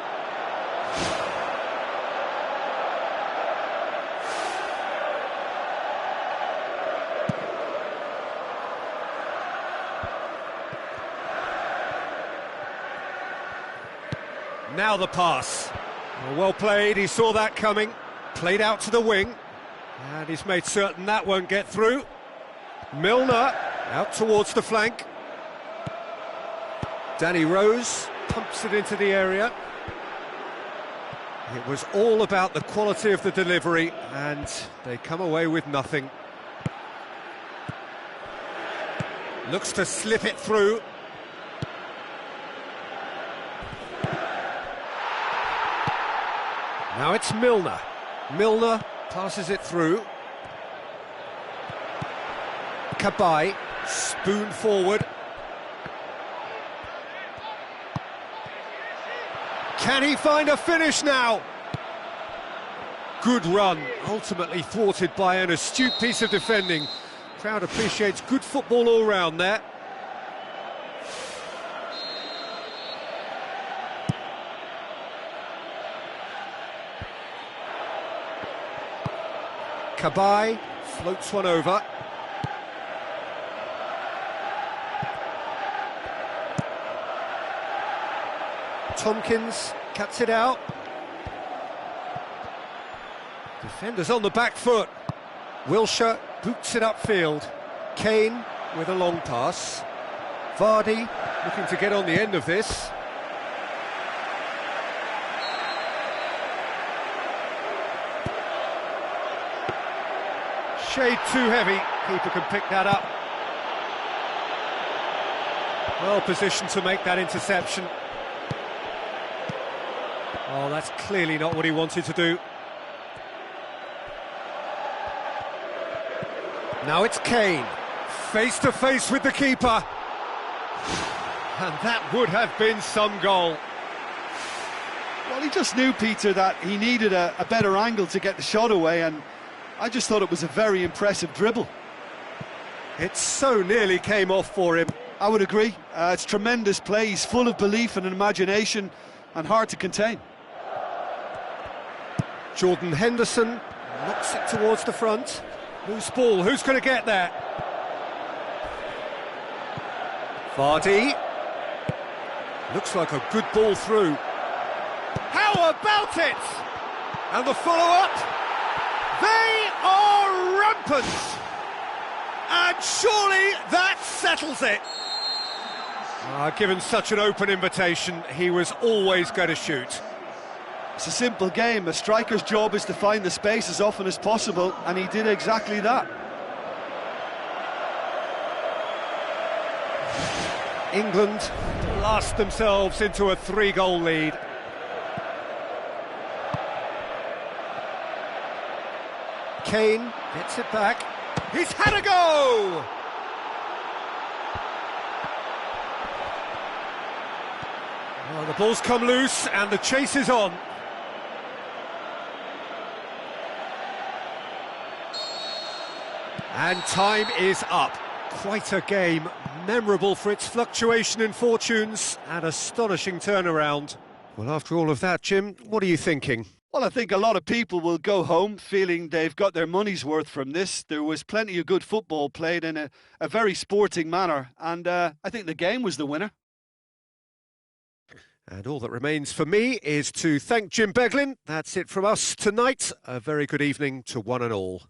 Now the pass. Well played, he saw that coming. Played out to the wing. And he's made certain that won't get through. Milner out towards the flank. Danny Rose pumps it into the area. It was all about the quality of the delivery, and they come away with nothing. Looks to slip it through. Now it's Milner. Milner passes it through. Cabaye, spoon forward. Can he find a finish now? Good run, ultimately thwarted by an astute piece of defending. Crowd appreciates good football all round there. Cabaye floats one over. Tompkins cuts it out. Defenders on the back foot. Wilshere boots it upfield. Kane with a long pass. Vardy looking to get on the end of this. Shade too heavy. Keeper can pick that up. Well positioned to make that interception. Oh, that's clearly not what he wanted to do. Now it's Kane, face to face with the keeper. And that would have been some goal. Well, he just knew, Peter, that he needed a better angle to get the shot away, and I just thought it was a very impressive dribble. It so nearly came off for him. I would agree. It's tremendous play. He's full of belief and imagination and hard to contain. Jordan Henderson knocks it towards the front. Loose ball, who's going to get there? Vardy. Looks like a good ball through. How about it? And the follow-up? They are rampant! And surely that settles it. Given such an open invitation, he was always going to shoot. It's a simple game. A striker's job is to find the space as often as possible, and he did exactly that. England blast themselves into a 3-goal lead. Kane gets it back. He's had a go! Well, the ball's come loose and the chase is on. And time is up. Quite a game, memorable for its fluctuation in fortunes and astonishing turnaround. Well, after all of that, Jim, what are you thinking? Well, I think a lot of people will go home feeling they've got their money's worth from this. There was plenty of good football played in a very sporting manner, and I think the game was the winner. And all that remains for me is to thank Jim Beglin. That's it from us tonight. A very good evening to one and all.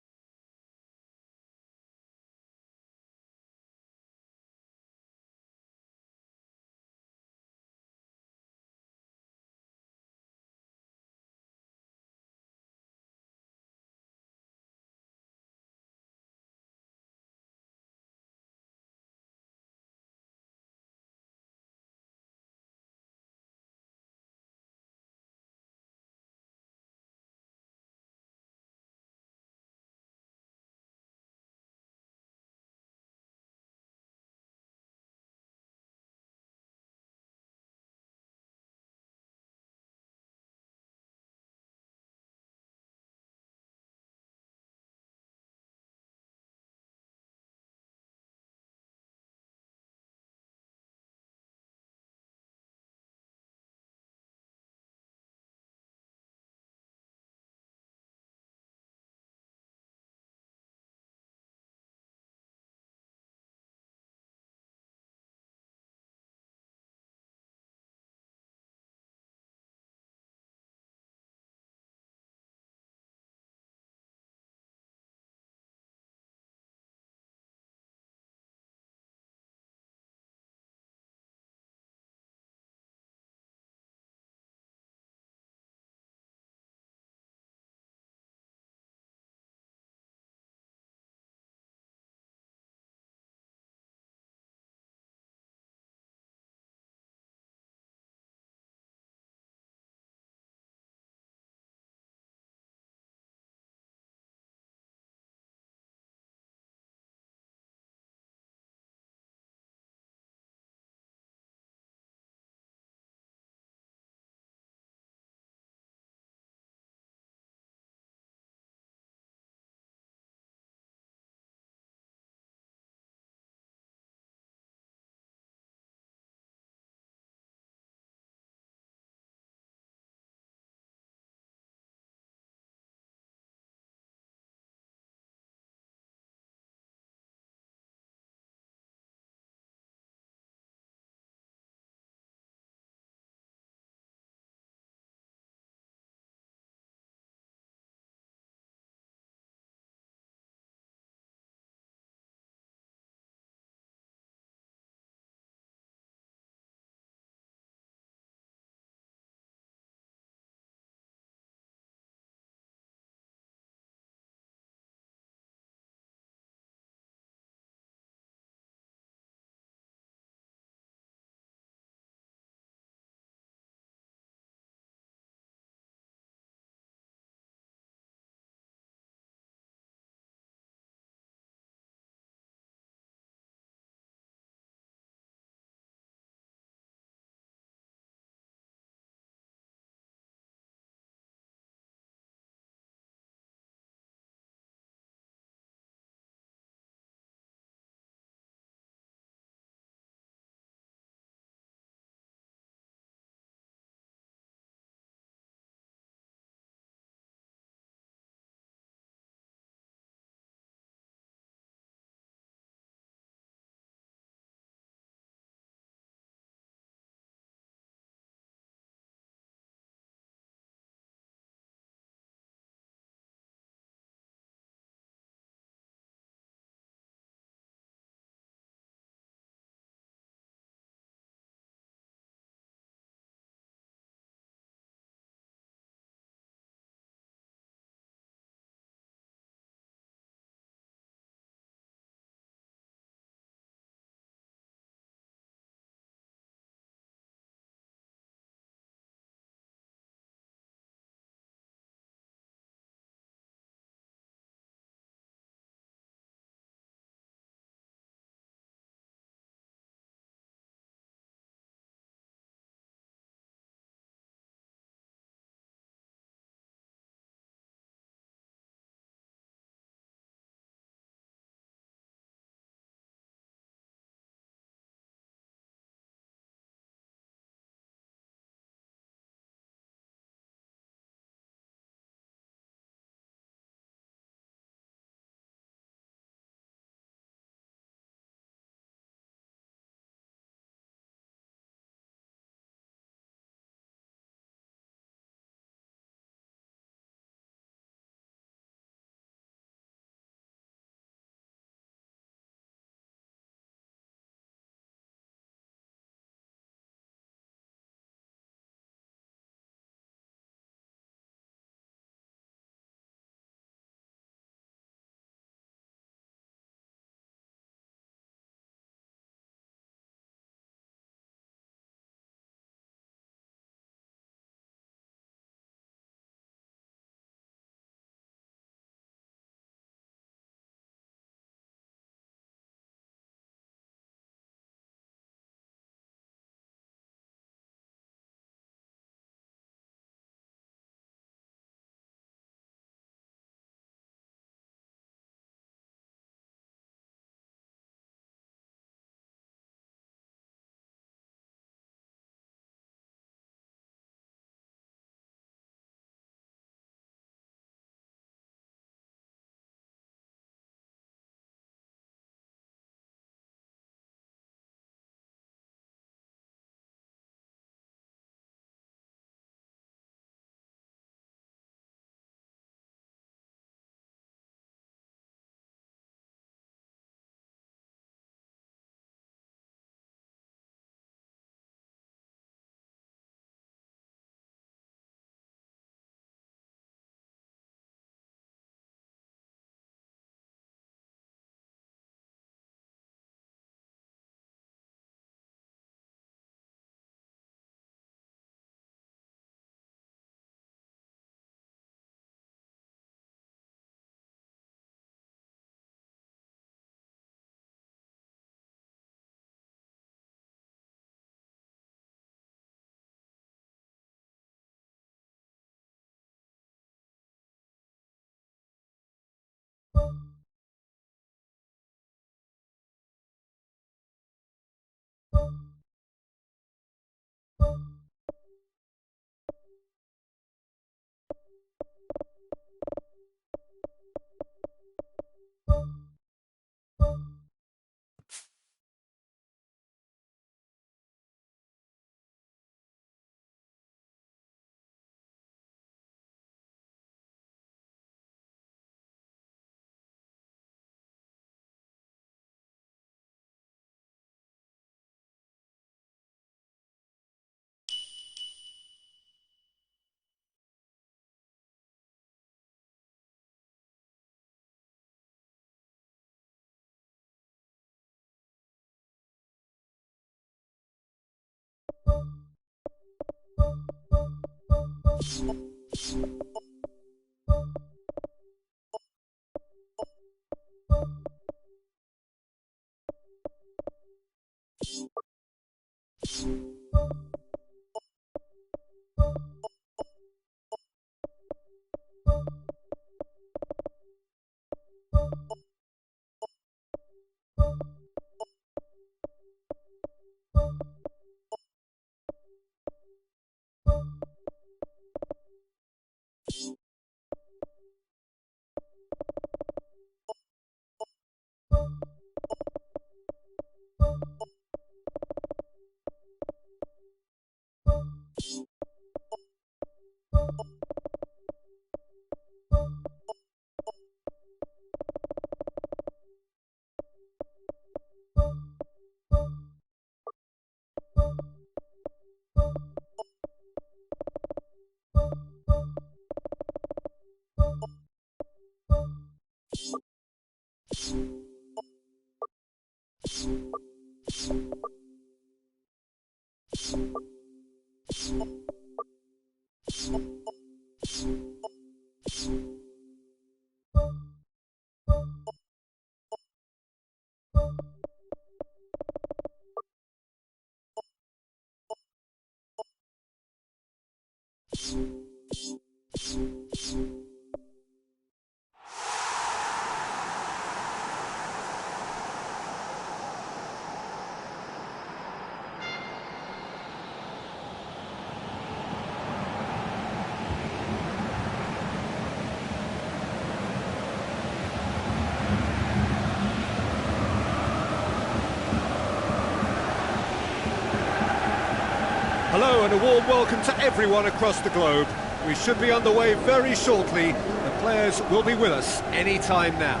Hello and a warm welcome to everyone across the globe. We should be underway very shortly. The players will be with us any time now.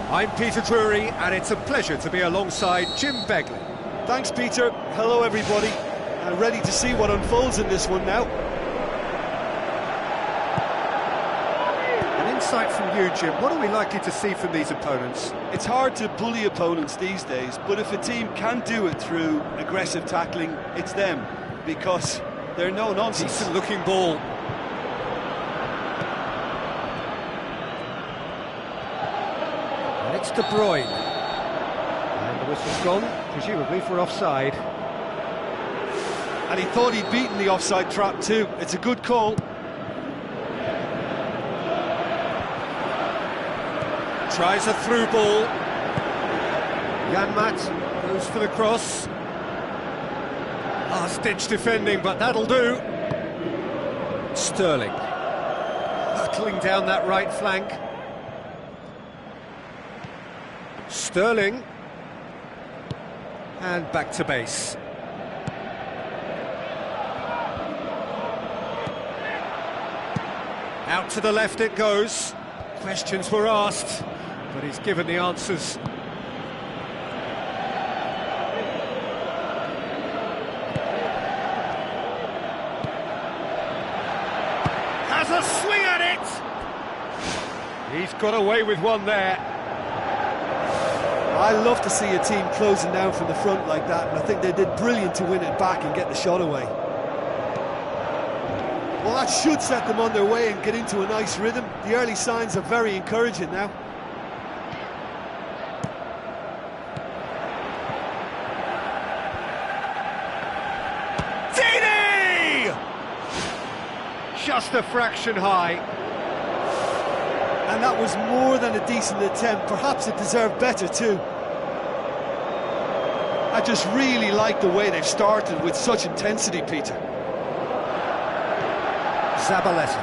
I'm Peter Drury and it's a pleasure to be alongside Jim Begley. Thanks, Peter. Hello, everybody. Ready to see what unfolds in this one now. An insight from you, Jim. What are we likely to see from these opponents? It's hard to bully opponents these days, but if a team can do it through aggressive tackling, it's them, because they're no nonsense. Decent looking ball. And it's De Bruyne. And the whistle's gone, presumably for offside. And he thought he'd beaten the offside trap too. It's a good call. Tries a through ball. Janmaat goes for the cross. Last-ditch defending, but that'll do. Sterling hurtling down that right flank. Sterling. And back to base. Out to the left it goes. Questions were asked, but he's given the answers. Has a swing at it! He's got away with one there. I love to see a team closing down from the front like that, and I think they did brilliant to win it back and get the shot away. Well, that should set them on their way and get into a nice rhythm. The early signs are very encouraging now. Deeney! Just a fraction high. And that was more than a decent attempt. Perhaps it deserved better too. I just really like the way they've started with such intensity, Peter. Zabaleta.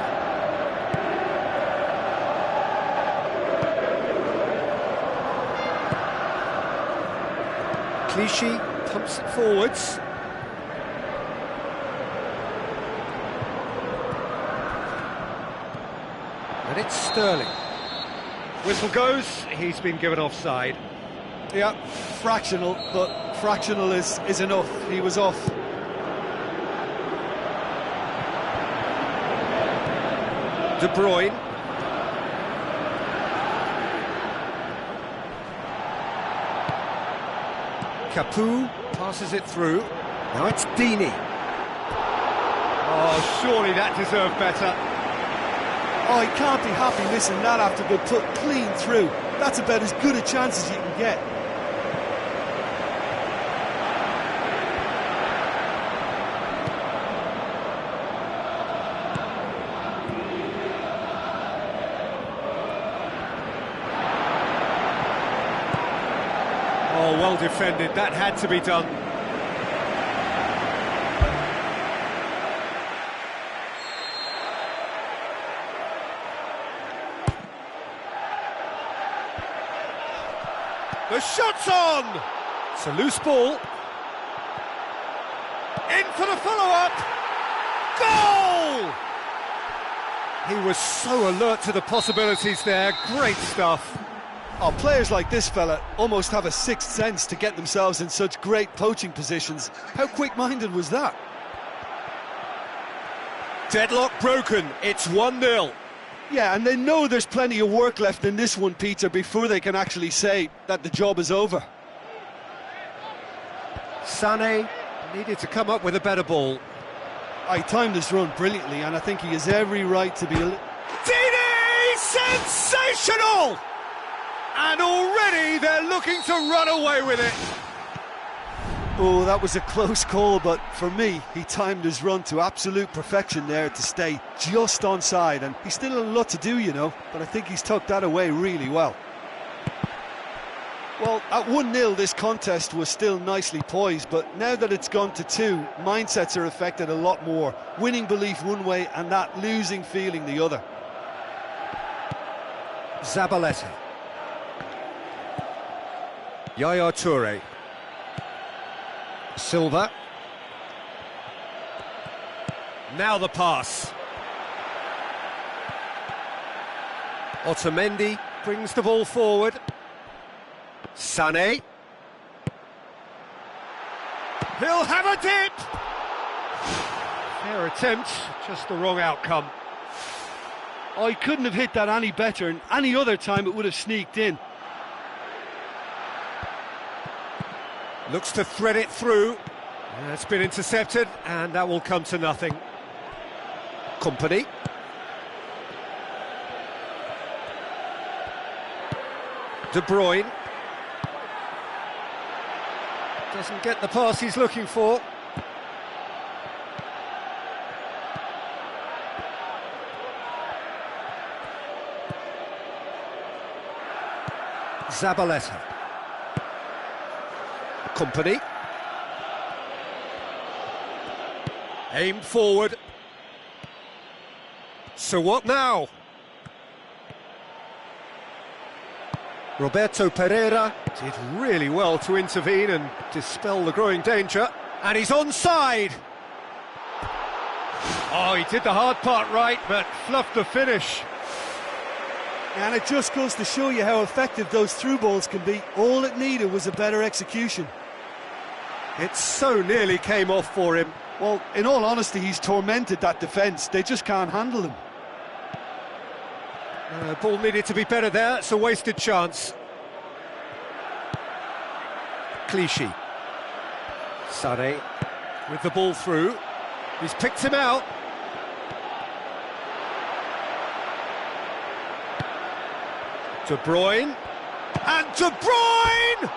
Clichy pumps it forwards. And it's Sterling. Whistle goes, he's been given offside. Yeah, fractional, but fractional is enough. He was off. De Bruyne. Capoue passes it through. Now it's Deeney. Oh, surely that deserved better. Oh, he can't be happy missing that after being put clean through. That's about as good a chance as you can get. Oh, well defended. That had to be done. The shot's on! It's a loose ball. In for the follow-up! Goal! He was so alert to the possibilities there. Great stuff. Oh, players like this fella almost have a sixth sense to get themselves in such great poaching positions. How quick-minded was that? Deadlock broken. It's 1-0. Yeah, and they know there's plenty of work left in this one, Peter, before they can actually say that the job is over. Sané needed to come up with a better ball. I timed this run brilliantly, and I think he has every right to be... Dini! Sensational! And already they're looking to run away with it. Oh, that was a close call, but for me, he timed his run to absolute perfection there to stay just onside, and he's still a lot to do, you know, but I think he's tucked that away really well. Well, at 1-0, this contest was still nicely poised, but now that it's gone to 2, mindsets are affected a lot more. Winning belief one way and that losing feeling the other. Zabaleta. Yaya Toure. Silva. Now the pass. Otamendi brings the ball forward. Sané. He'll have a dip! Fair attempt, just the wrong outcome. Oh, he couldn't have hit that any better, and any other time it would have sneaked in. Looks to thread it through. It's been intercepted, and that will come to nothing. Company. De Bruyne. Doesn't get the pass he's looking for. Zabaleta. Company. Aimed forward. So what now? Roberto Pereira did really well to intervene and dispel the growing danger. And he's onside. Oh, he did the hard part right, but fluffed the finish. And it just goes to show you how effective those through balls can be. All it needed was a better execution. It so nearly came off for him. Well, in all honesty, he's tormented that defence. They just can't handle him. Ball needed to be better there. It's a wasted chance. Clichy. Sané with the ball through. He's picked him out. De Bruyne. And De Bruyne!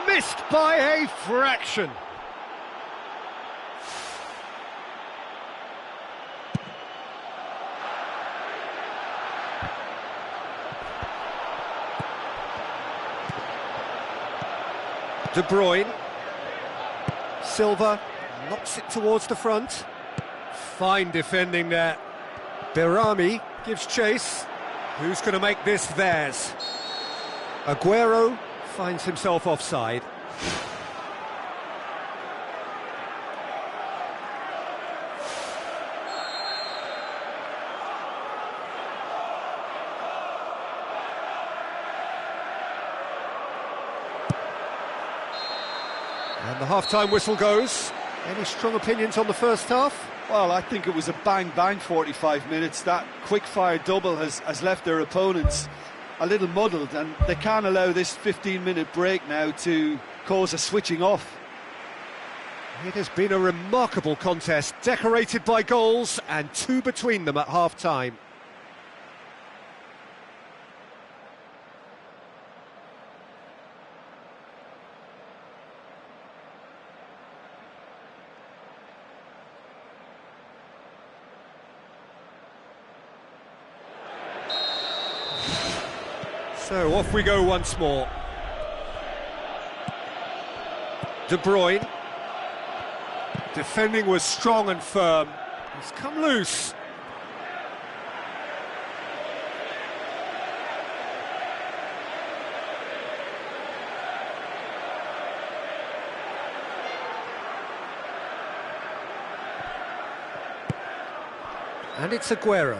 Missed by a fraction. De Bruyne. Silva knocks it towards the front. Fine defending there. Berami gives chase. Who's going to make this theirs? Aguero finds himself offside. And the half-time whistle goes. Any strong opinions on the first half? Well, I think it was a bang-bang 45 minutes. That quick-fire double has left their opponents a little muddled, and they can't allow this 15-minute break now to cause a switching off. It has been a remarkable contest, decorated by goals and two between them at half-time. So off we go once more. De Bruyne. Defending was strong and firm. He's come loose. And it's Aguero.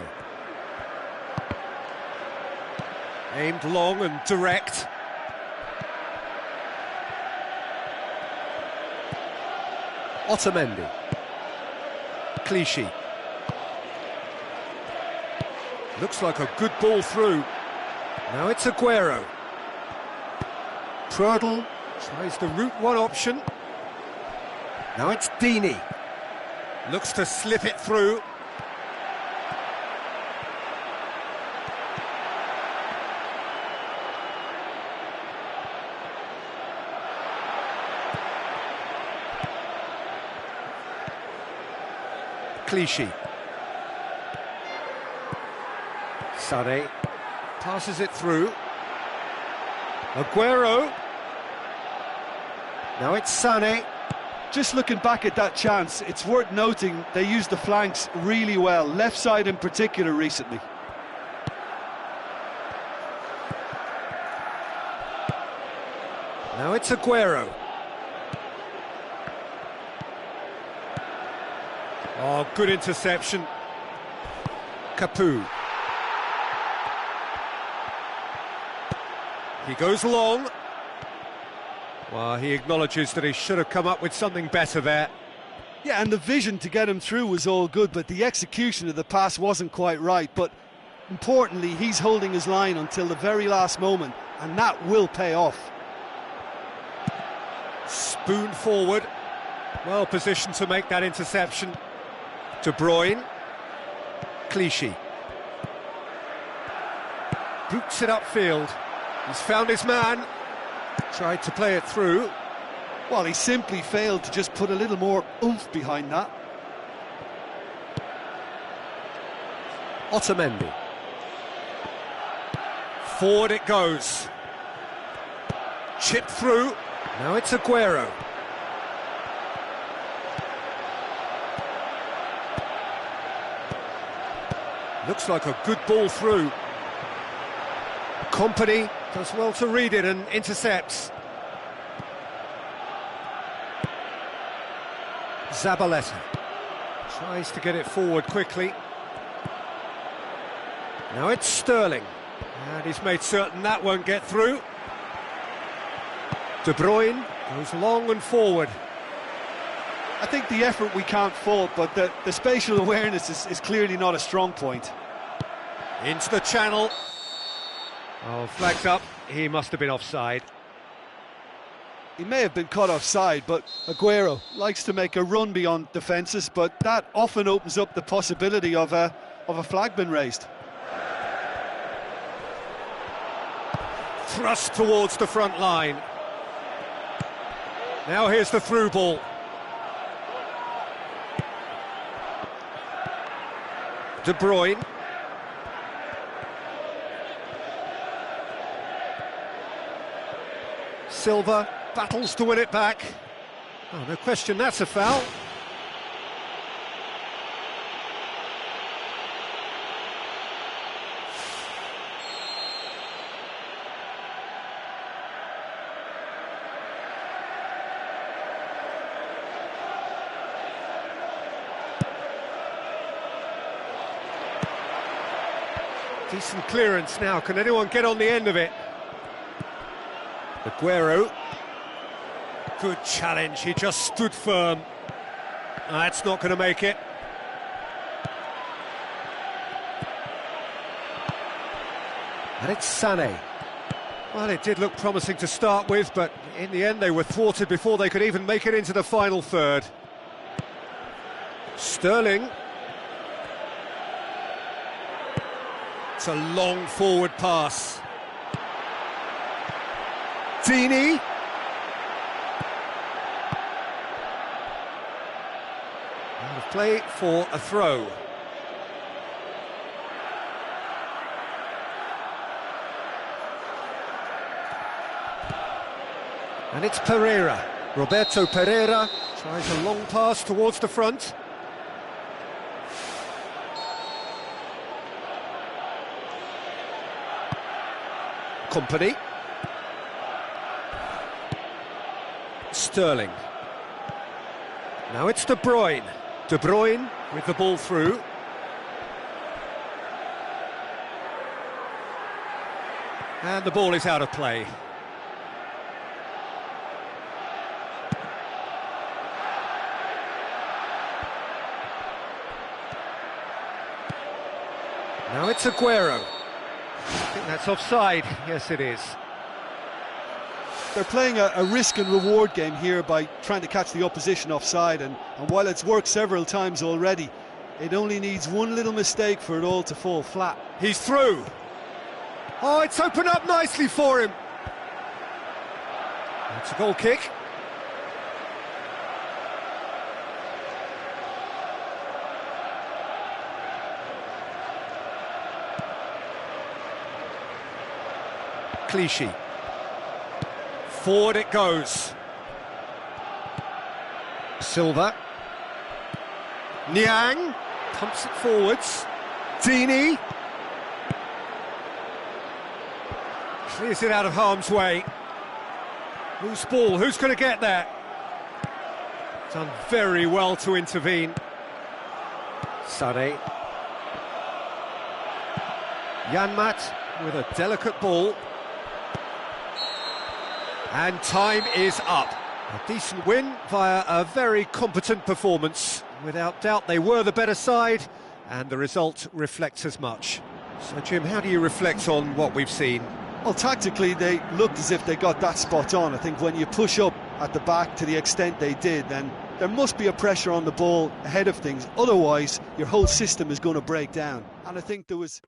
Aimed long and direct. Otamendi. Clichy. Looks like a good ball through. Now it's Aguero. Prödl tries the route one option. Now it's Dini. Looks to slip it through. Clichy. Sané passes it through. Aguero. Now it's Sané. Just looking back at that chance, it's worth noting they used the flanks really well, left side in particular recently. Now it's Aguero. Oh, good interception. Capu. He goes long. Well, he acknowledges that he should have come up with something better there. Yeah, and the vision to get him through was all good, but the execution of the pass wasn't quite right. But importantly, he's holding his line until the very last moment, and that will pay off. Spoon forward. Well positioned to make that interception. De Bruyne. Clichy. Boots it upfield. He's found his man. Tried to play it through. Well, he simply failed to just put a little more oomph behind that. Otamendi. Forward it goes. Chip through. Now it's Aguero. Looks like a good ball through. Company does well to read it and intercepts. Zabaleta tries to get it forward quickly. Now it's Sterling, and he's made certain that won't get through. De Bruyne goes long and forward. I think the effort we can't fault, but the spatial awareness is clearly not a strong point. Into the channel. Oh, flagged up. He must have been offside. He may have been caught offside, but Aguero likes to make a run beyond defences, but that often opens up the possibility of a flag being raised. Thrust towards the front line. Now here's the through ball. De Bruyne. Silva battles to win it back. Oh, no question, that's a foul. Decent clearance now. Can anyone get on the end of it? Aguero. Good challenge. He just stood firm. That's not going to make it. And it's Sané. Well, it did look promising to start with, but in the end they were thwarted before they could even make it into the final third. Sterling. It's a long forward pass. Dini. Out of play for a throw. And it's Pereira. Roberto Pereira tries a long pass towards the front. Company. Sterling. Now it's De Bruyne. De Bruyne with the ball through. And the ball is out of play. Now it's Aguero. I think that's offside. Yes, it is. They're playing a risk and reward game here by trying to catch the opposition offside, and while it's worked several times already, it only needs one little mistake for it all to fall flat. He's through. Oh, it's opened up nicely for him. It's a goal kick. Clichy. Forward it goes. Silva. Niang pumps it forwards. Dini clears it out of harm's way. Loose ball, who's going to get there? Done very well to intervene. Sane. Janmat with a delicate ball. And time is up. A decent win via a very competent performance. Without doubt, they were the better side, and the result reflects as much. So, Jim, how do you reflect on what we've seen? Well, tactically, they looked as if they got that spot on. I think when you push up at the back to the extent they did, then there must be a pressure on the ball ahead of things. Otherwise, your whole system is going to break down. And I think there was